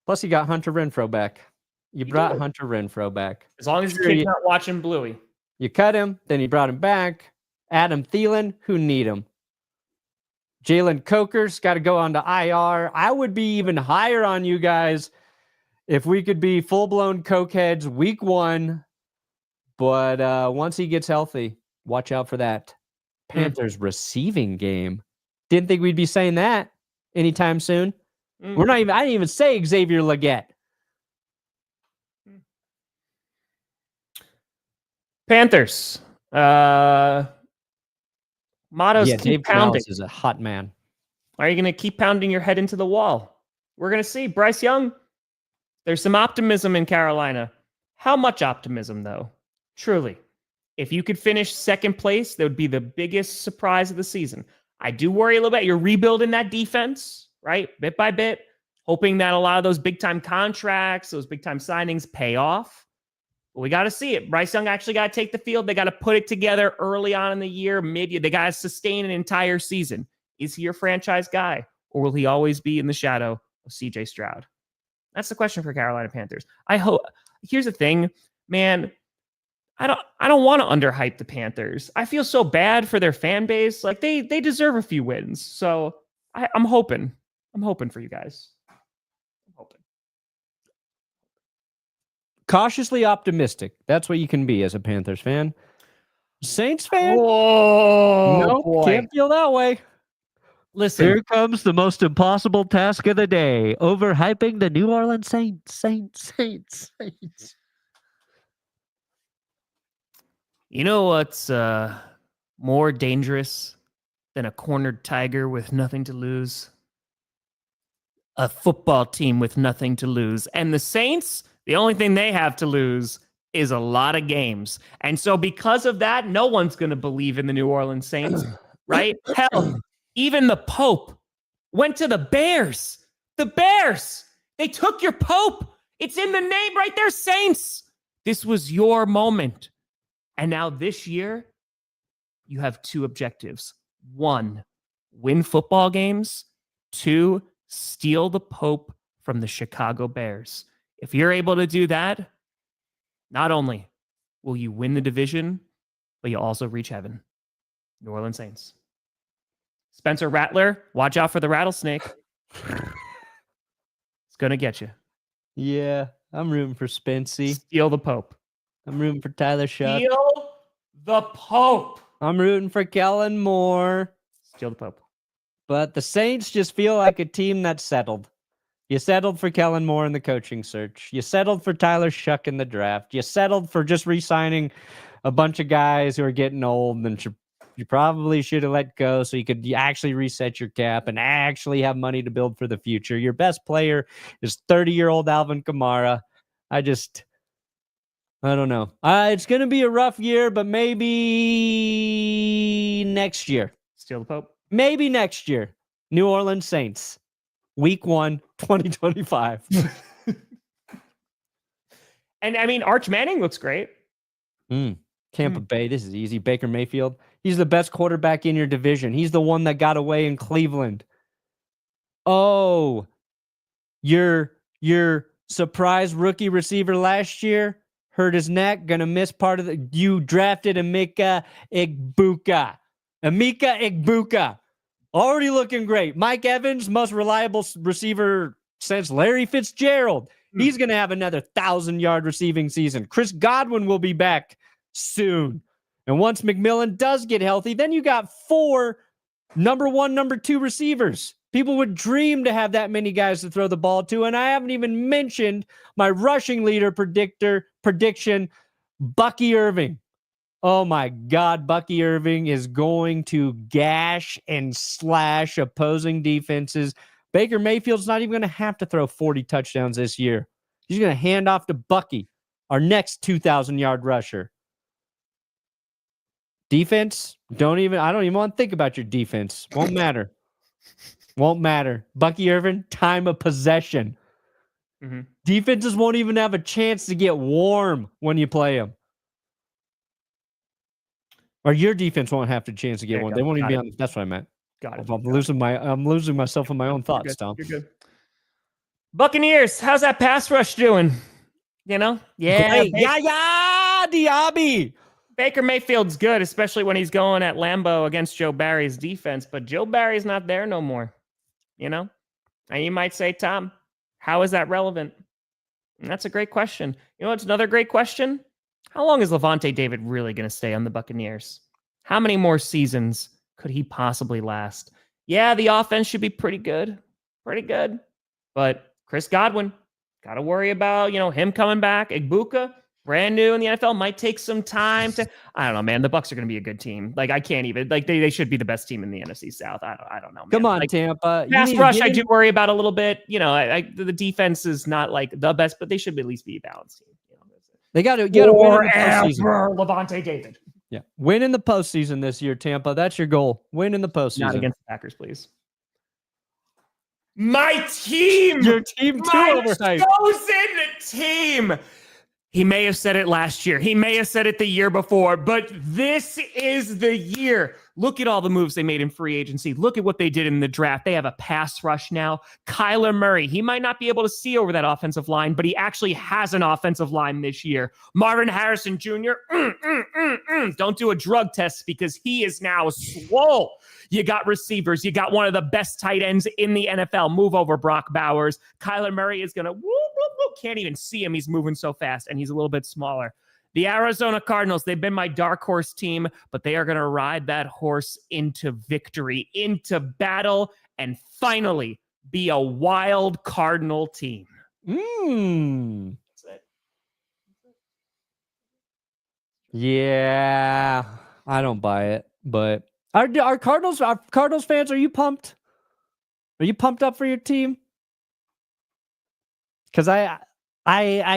Plus, he got Hunter Renfrow back. You brought Hunter Renfrow back. As long as the kid's not watching Bluey. You cut him, then you brought him back. Adam Thielen, who need him? Jalen Coker's got to go on to IR. I would be even higher on you guys if we could be full-blown cokeheads week 1. But once he gets healthy, watch out for that. Panthers receiving game. Didn't think we'd be saying that anytime soon. I didn't even say Xavier Legette. Panthers. Mottos keep Dave pounding. Is a hot man. Are you going to keep pounding your head into the wall? We're going to see. Bryce Young, there's some optimism in Carolina. How much optimism, though? Truly. If you could finish second place, that would be the biggest surprise of the season. I do worry a little bit. You're rebuilding that defense, right? Bit by bit, hoping that a lot of those big-time contracts, those big-time signings pay off. But we got to see it. Bryce Young actually got to take the field. They got to put it together early on in the year. Maybe they got to sustain an entire season. Is he your franchise guy, or will he always be in the shadow of CJ Stroud? That's the question for Carolina Panthers. I hope. Here's the thing, man. I don't want to underhype the Panthers. I feel so bad for their fan base. Like they deserve a few wins. So I'm hoping for you guys. I'm hoping. Cautiously optimistic. That's what you can be as a Panthers fan. Saints fan? Oh, nope, boy. Can't feel that way. Listen. Here comes the most impossible task of the day. Overhyping the New Orleans Saints. You know what's more dangerous than a cornered tiger with nothing to lose? A football team with nothing to lose. And the Saints, the only thing they have to lose is a lot of games. And so because of that, no one's going to believe in the New Orleans Saints, right? Hell, even the Pope went to the Bears. The Bears, they took your Pope. It's in the name right there, Saints. This was your moment. And now this year, you have two objectives. 1, win football games. 2, steal the Pope from the Chicago Bears. If you're able to do that, not only will you win the division, but you'll also reach heaven. New Orleans Saints. Spencer Rattler, watch out for the rattlesnake. It's going to get you. Yeah, I'm rooting for Spency. Steal the Pope. I'm rooting for Tyler Shuck. Steal the Pope. I'm rooting for Kellen Moore. Steal the Pope. But the Saints just feel like a team that's settled. You settled for Kellen Moore in the coaching search. You settled for Tyler Shuck in the draft. You settled for just re-signing a bunch of guys who are getting old and you probably should have let go so you could actually reset your cap and actually have money to build for the future. Your best player is 30-year-old Alvin Kamara. I don't know. It's going to be a rough year, but maybe next year. Steal the Pope. Maybe next year. New Orleans Saints. Week 1, 2025. And I mean, Arch Manning looks great. Tampa Bay, this is easy. Baker Mayfield. He's the best quarterback in your division. He's the one that got away in Cleveland. Oh, your surprise rookie receiver last year hurt his neck, gonna miss part of the. You drafted Emeka Egbuka. Already looking great. Mike Evans, most reliable receiver since Larry Fitzgerald. He's going to have another 1,000-yard receiving season. Chris Godwin will be back soon. And once McMillan does get healthy, then you got 4 number 1, number 2 receivers. People would dream to have that many guys to throw the ball to. And I haven't even mentioned my rushing leader prediction, Bucky Irving. Oh my God, Bucky Irving is going to gash and slash opposing defenses. Baker Mayfield's not even going to have to throw 40 touchdowns this year. He's going to hand off to Bucky, our next 2,000-yard rusher. Defense, I don't even want to think about your defense. Won't matter. Bucky Irving, time of possession. Defenses won't even have a chance to get warm when you play them. Or your defense won't have a chance to get one. They won't even be on. That's what I meant. Got it. I'm losing myself in my own thoughts, Tom. You're good. Buccaneers, how's that pass rush doing? You know? Yeah. Diaby. Baker Mayfield's good, especially when he's going at Lambeau against Joe Barry's defense, but Joe Barry's not there no more. You know? And you might say, Tom, how is that relevant? And that's a great question. You know what's another great question? How long is Levante David really going to stay on the Buccaneers? How many more seasons could he possibly last? Yeah, the offense should be pretty good. But Chris Godwin, got to worry about, him coming back. Egbuka, brand new in the NFL, might take some time to, I don't know, man. The Bucs are going to be a good team. Like, I can't even, like, they should be the best team in the NFC South. I don't know, man. Come on, like, Tampa. Pass rush, I do worry about a little bit. The defense is not like the best, but they should at least be a balanced team. They got to win in the postseason. Levante David. Yeah, win in the postseason this year, Tampa. That's your goal. Win in the postseason. Not against the Packers, please. My team. Your team too. My chosen team. He may have said it last year. He may have said it the year before, but this is the year. Look at all the moves they made in free agency. Look at what they did in the draft. They have a pass rush now. Kyler Murray, he might not be able to see over that offensive line, but he actually has an offensive line this year. Marvin Harrison Jr., don't do a drug test because he is now swole. You got receivers. You got one of the best tight ends in the NFL. Move over Brock Bowers. Kyler Murray is going to, can't even see him. He's moving so fast, and he's a little bit smaller. The Arizona Cardinals, they've been my dark horse team, but they are going to ride that horse into victory, into battle, and finally be a wild Cardinal team. That's it. Yeah, I don't buy it. But our Cardinals fans, are you pumped? Are you pumped up for your team? Because I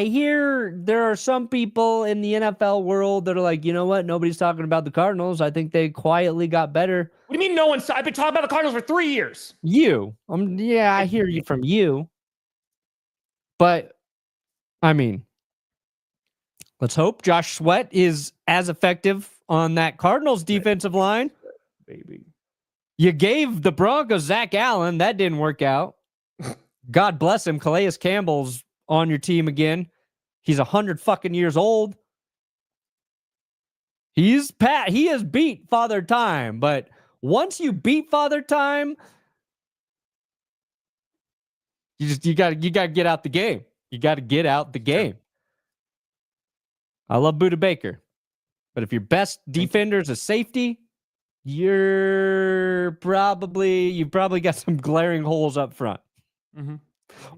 hear there are some people in the NFL world that are like, you know what? Nobody's talking about the Cardinals. I think they quietly got better. What do you mean no one's... I've been talking about the Cardinals for 3 years. You. Yeah, I hear you from you. But, I mean, let's hope Josh Sweat is as effective on that Cardinals defensive line. Baby. You gave the Broncos Zach Allen. That didn't work out. God bless him. Calais Campbell's on your team again. He's 100 fucking years old. He has beat Father Time, but once you beat Father Time, you got to get out the game. You got to get out the game. I love Budda Baker, but if your best defender is a safety, you've probably got some glaring holes up front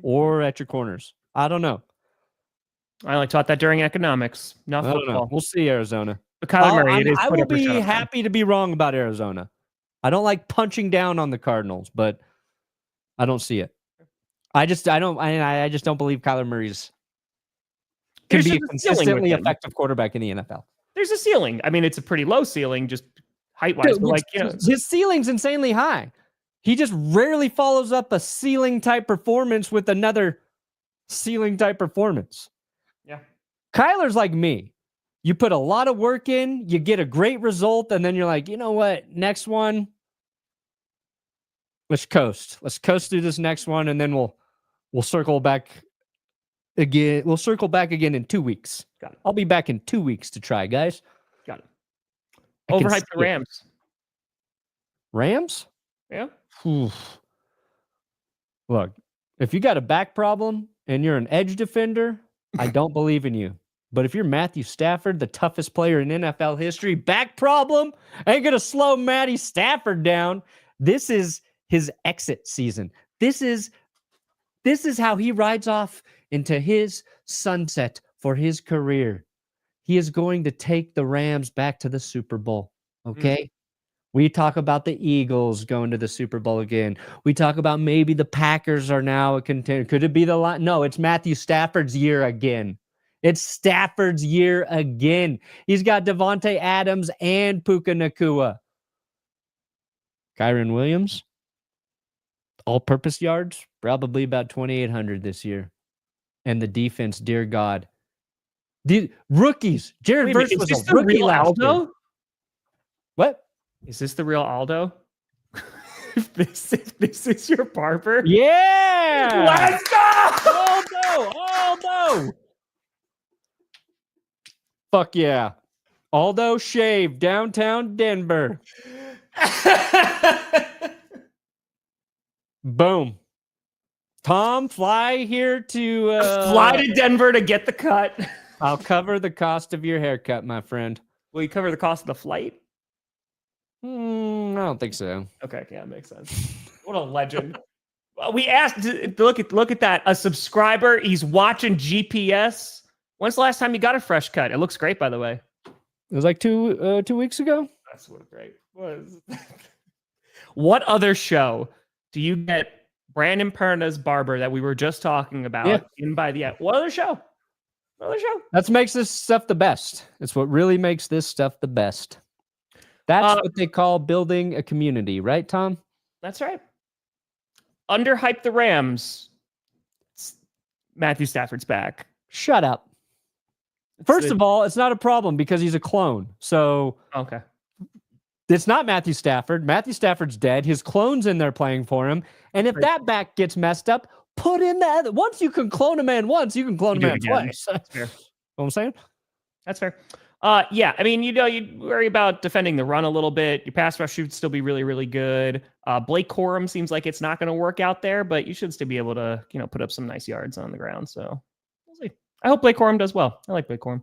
or at your corners. I don't know. I only taught that during economics, not I don't football. know. We'll see, Arizona. But Kyler Murray, I will be happy to be wrong about Arizona. I don't like punching down on the Cardinals, but I don't see it. I just don't believe Kyler Murray's can be a consistently effective quarterback in the NFL. There's a ceiling. I mean, it's a pretty low ceiling, just height-wise. But his ceiling's insanely high. He just rarely follows up a ceiling-type performance with another ceiling-type performance. Yeah. Kyler's like me. You put a lot of work in, you get a great result, and then you're like, you know what? Next one, let's coast. Let's coast through this next one, and then we'll circle back again. We'll circle back again in 2 weeks. Got it. I'll be back in 2 weeks to try, guys. Got it. Overhype the Rams. Rams? Yeah. Oof. Look, if you got a back problem and you're an edge defender, I don't believe in you. But if you're Matthew Stafford, the toughest player in NFL history, back problem ain't going to slow Matty Stafford down. This is his exit season. This is how he rides off into his sunset for his career. He is going to take the Rams back to the Super Bowl. Okay? We talk about the Eagles going to the Super Bowl again. We talk about maybe the Packers are now a contender. Could it be the line? No, it's Matthew Stafford's year again. It's Stafford's year again. He's got Devontae Adams and Puka Nacua. Kyren Williams, all-purpose yards, probably about 2,800 this year. And the defense, dear God. The rookies. Jared Verse was a rookie last year. What? Is this the real Aldo? This is your barber? Yeah! Let's go! Aldo! Fuck yeah. Aldo Shave, downtown Denver. Boom. Tom, fly here to... fly to Denver to get the cut. I'll cover the cost of your haircut, my friend. Will you cover the cost of the flight? I don't think so. Okay, yeah, makes sense. What a legend. We asked, look at that. A subscriber, he's watching GPS. When's the last time you got a fresh cut? It looks great, by the way. It was like 2 weeks ago. That's what great was. What other show do you get Brandon Perna's barber that we were just talking about in by the end? What other show? What other show? That makes this stuff the best. It's what really makes this stuff the best. That's what they call building a community, right, Tom? That's right. Underhype the Rams. Matthew Stafford's back. Shut up. First of all, it's not a problem because he's a clone. So okay. It's not Matthew Stafford. Matthew Stafford's dead. His clone's in there playing for him. And if that back gets messed up, put in that. Once you can clone a man once, you can clone a man twice. That's fair. You know what I'm saying? That's fair. Yeah, I mean, you worry about defending the run a little bit. Your pass rush should still be really, really good. Blake Corum seems like it's not going to work out there, but you should still be able to, put up some nice yards on the ground. So we'll see. I hope Blake Corum does well. I like Blake Corum.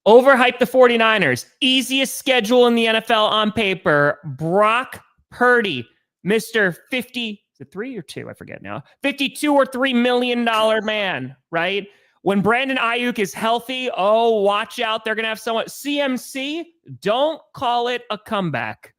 Overhype the 49ers. Easiest schedule in the NFL on paper. Brock Purdy, Mr. 50, is it 3 or 2? I forget now. 52 or $3 million man, right? When Brandon Ayuk is healthy, oh, watch out. They're going to have someone. CMC, don't call it a comeback.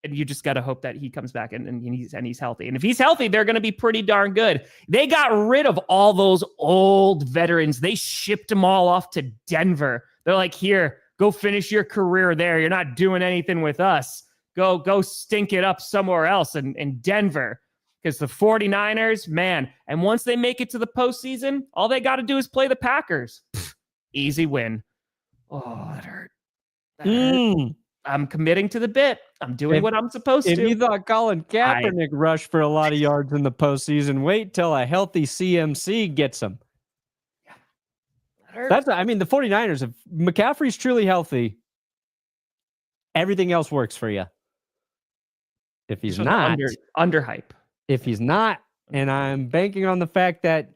And you just got to hope that he comes back and he's healthy. And if he's healthy, they're going to be pretty darn good. They got rid of all those old veterans. They shipped them all off to Denver. They're like, here, go finish your career there. You're not doing anything with us. Go stink it up somewhere else in Denver. Because the 49ers, man, and once they make it to the postseason, all they got to do is play the Packers. Easy win. Oh, that hurt. That hurt. I'm committing to the bit. I'm doing what I'm supposed to. If you thought Colin Kaepernick rushed for a lot of yards in the postseason, wait till a healthy CMC gets him. Yeah. The 49ers, if McCaffrey's truly healthy, everything else works for you. If he's not, underhype. If he's not, and I'm banking on the fact that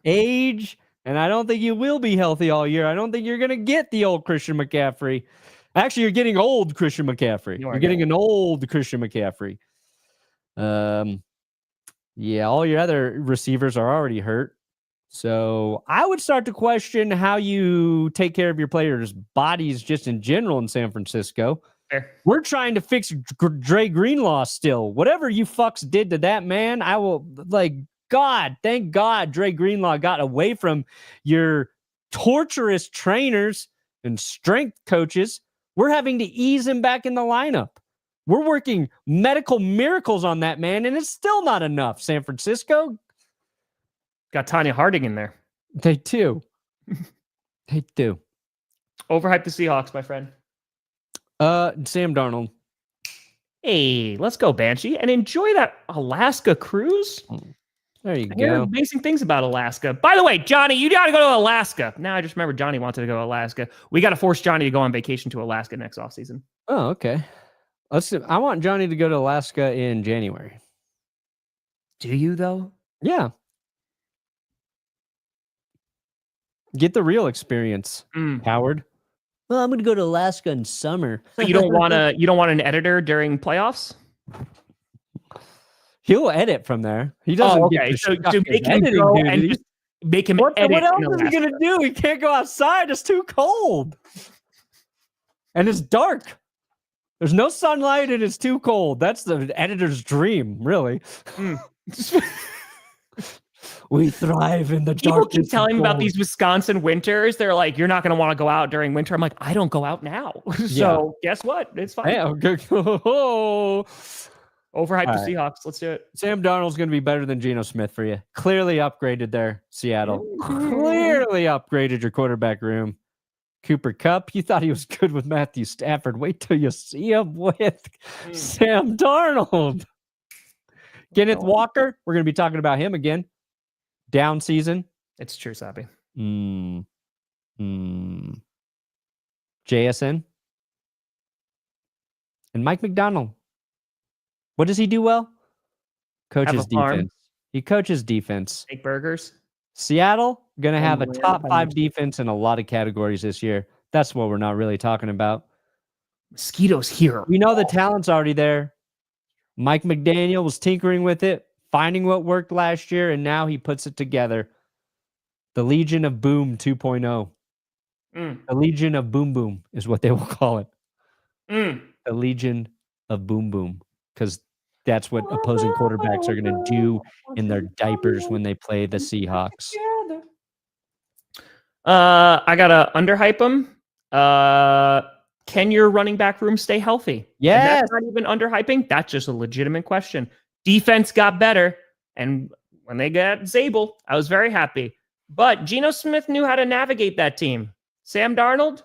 age, and I don't think you will be healthy all year. I don't think you're going to get the old Christian McCaffrey. Actually, you're getting old Christian McCaffrey. You're getting an old Christian McCaffrey. Yeah, all your other receivers are already hurt. So I would start to question how you take care of your players' bodies just in general in San Francisco. Fair. We're trying to fix Dre Greenlaw still. Whatever you fucks did to that man, I will, thank God Dre Greenlaw got away from your torturous trainers and strength coaches. We're having to ease him back in the lineup. We're working medical miracles on that man, and it's still not enough. San Francisco got Tanya Harding in there. They do. They do. Overhype the Seahawks, my friend. Sam Darnold. Hey, let's go, Banshee, and enjoy that Alaska cruise. There you I hear go. amazing things about Alaska. By the way, Johnny, you got to go to Alaska. Now I just remember Johnny wanted to go to Alaska. We got to force Johnny to go on vacation to Alaska next offseason. Oh, okay. I want Johnny to go to Alaska in January. Do you, though? Yeah. Get the real experience, Howard. Well, I'm going to go to Alaska in summer. So you don't want an editor during playoffs? He'll edit from there. He doesn't get to so make him go and just make him edit. What else is he going to do? He can't go outside. It's too cold. And it's dark. There's no sunlight and it's too cold. That's the editor's dream, really. We thrive in the dark. People keep telling me about these Wisconsin winters. They're like, you're not going to want to go out during winter. I'm like, I don't go out now. So guess what? It's fine. Yeah, okay. Overhype the Seahawks. Let's do it. Sam Darnold's going to be better than Geno Smith for you. Clearly upgraded there, Seattle. Clearly upgraded your quarterback room. Cooper Kupp, you thought he was good with Matthew Stafford. Wait till you see him with Sam Darnold. Kenneth Walker, we're going to be talking about him again. Down season. It's true, Sappy. JSN. And Mike McDonald. What does he do well? Coaches defense. He coaches defense. Make burgers. Seattle, going to have a top 5 defense in a lot of categories this year. That's what we're not really talking about. Mosquitoes here. We know the talent's already there. Mike McDaniel was tinkering with it, finding what worked last year, and now he puts it together. The Legion of Boom 2.0. The Legion of Boom Boom is what they will call it. The Legion of Boom Boom, because that's what opposing quarterbacks are going to do in their diapers when they play the Seahawks. I got to underhype them. Can your running back room stay healthy? Yes. That's not even underhyping. That's just a legitimate question. Defense got better, and when they got Zabel, I was very happy. But Geno Smith knew how to navigate that team. Sam Darnold,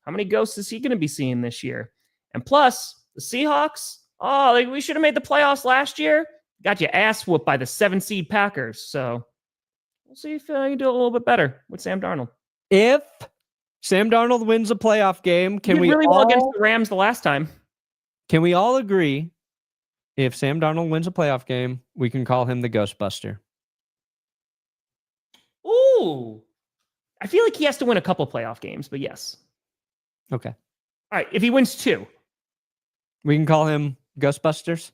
how many ghosts is he going to be seeing this year? And plus, the Seahawks, we should have made the playoffs last year. Got your ass whooped by the 7-seed Packers. So we'll see if you can do a little bit better with Sam Darnold. If Sam Darnold wins a playoff game, can we really well against the Rams the last time? Can we all agree if Sam Darnold wins a playoff game, we can call him the Ghostbuster? Ooh, I feel like he has to win a couple playoff games, but yes. Okay. All right. If he wins 2. We can call him Ghostbusters.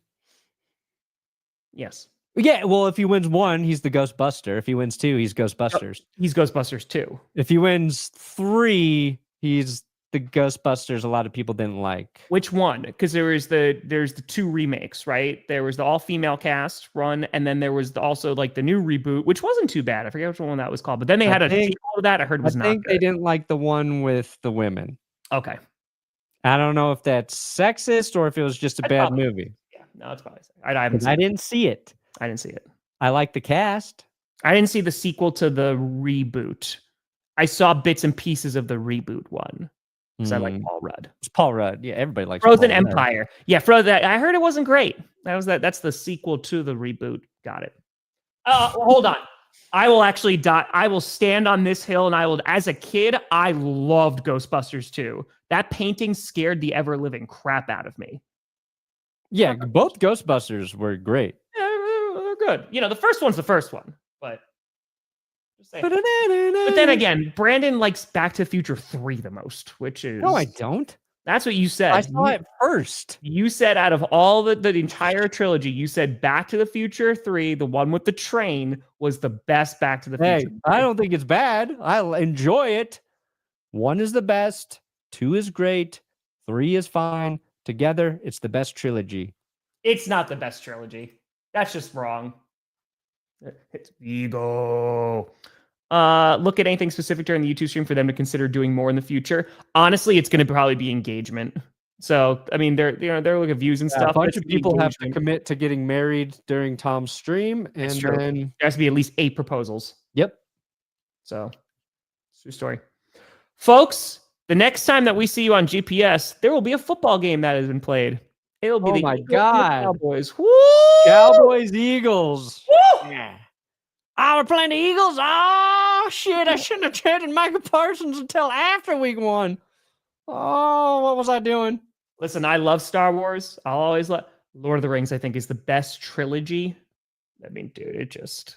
Yes. Yeah, well, if he wins 1, he's the Ghostbuster. If he wins 2, he's Ghostbusters. He's Ghostbusters 2. If he wins 3, he's the Ghostbusters a lot of people didn't like. Which one? Because there's the 2 remakes, right? There was the all-female cast run, and then there was also like the new reboot, which wasn't too bad. I forget which one that was called, but then they had a sequel to that. I heard was not good. I think they didn't like the one with the women. Okay. I don't know if that's sexist or if it was just a bad movie. Yeah, no, it's probably. I didn't see it. I didn't see it. I like the cast. I didn't see the sequel to the reboot. I saw bits and pieces of the reboot one because I like Paul Rudd. It's Paul Rudd. Yeah, everybody likes Frozen Paul Empire. Rudd. Yeah, Frozen. I heard it wasn't great. That's the sequel to the reboot. Got it. Hold on. I will actually die. I will stand on this hill, and I will. As a kid, I loved Ghostbusters 2. That painting scared the ever living crap out of me. Yeah, both Ghostbusters were great. Yeah, they're good. You know, the first one's the first one, but just saying. But then again, Brandon likes Back to the Future 3 the most, which is no, I don't. That's what you said. I saw it first. You said out of all the entire trilogy, you said Back to the Future 3, the one with the train, was the best Back to the Future. I don't think it's bad. I enjoy it. 1 is the best. 2 is great. 3 is fine. Together, it's the best trilogy. It's not the best trilogy. That's just wrong. It's ego. Look at anything specific during the YouTube stream for them to consider doing more in the future. Honestly, it's going to probably be engagement. So, I mean, they're looking at views and stuff. A bunch of people have to commit to getting married during Tom's stream, and then there has to be at least 8 proposals. Yep. So, it's a true story, folks. The next time that we see you on GPS, there will be a football game that has been played. It'll be the Eagles Cowboys. Woo! Cowboys, Eagles. Woo! Yeah. Oh, we're playing the Eagles? Oh, shit. I shouldn't have traded Micah Parsons until after week 1. Oh, what was I doing? Listen, I love Star Wars. I'll always love Lord of the Rings. I think is the best trilogy. I mean, dude, it's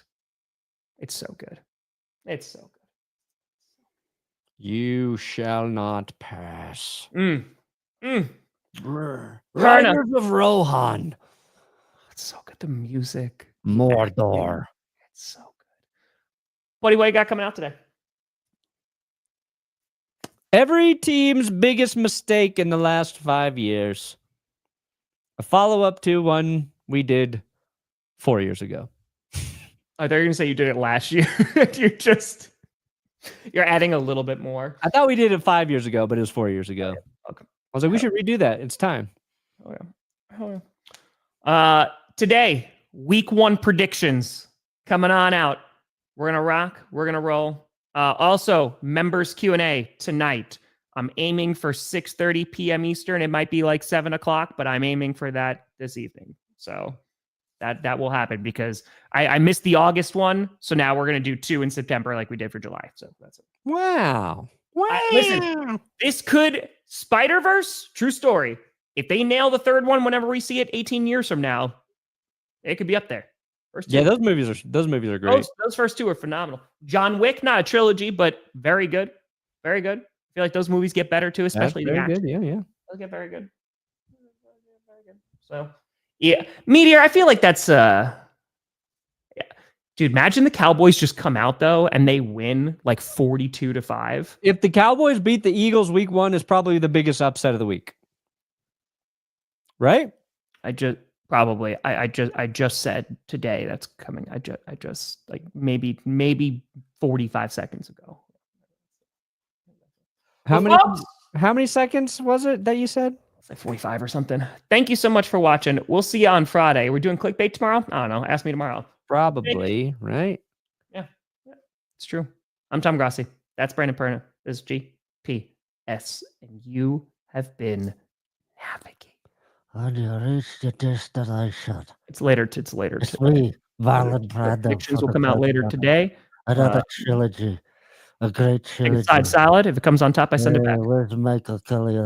so good. It's so good. You shall not pass. Riders of Rohan. It's so good. The music. Mordor. It's so good. Buddy, what you got coming out today? Every team's biggest mistake in the last 5 years. A follow-up to one we did 4 years ago. I thought you were going to say you did it last year. You're adding a little bit more. I thought we did it 5 years ago, but it was 4 years ago. Okay. I was like, we should redo that. It's time. Oh, yeah. Today, week 1 predictions coming on out. We're going to rock. We're going to roll. Also, members Q&A tonight. I'm aiming for 6:30 p.m. Eastern. It might be like 7 o'clock, but I'm aiming for that this evening. So that will happen because I missed the August one. So now we're going to do 2 in September like we did for July. So that's it. Wow. Listen, this could Spider-Verse, true story. If they nail the 3rd one whenever we see it 18 years from now, it could be up there. Yeah, those movies are great. Those first 2 are phenomenal. John Wick, not a trilogy, but very good. Very good. I feel like those movies get better too, especially the action. Good. Yeah. They'll get very good. Very good. So, yeah. Meteor, I feel like that's yeah. Dude, imagine the Cowboys just come out though and they win like 42-5. If the Cowboys beat the Eagles week 1 is probably the biggest upset of the week. Right? I just said today that's coming. I just like maybe 45 seconds ago. How many seconds was it that you said? It's like 45 or something. Thank you so much for watching. We'll see you on Friday. We're doing clickbait tomorrow. I don't know. Ask me tomorrow. Probably, right? Yeah, it's true. I'm Tom Grossi. That's Brandon Perna. This is GPS, and you have been navigating. When you reach the destination, It's later. it's me, Marlon Brando. Predictions will come out later today. Another trilogy. A great trilogy. Side salad. If it comes on top, I send it back. Where's Michael Kelly?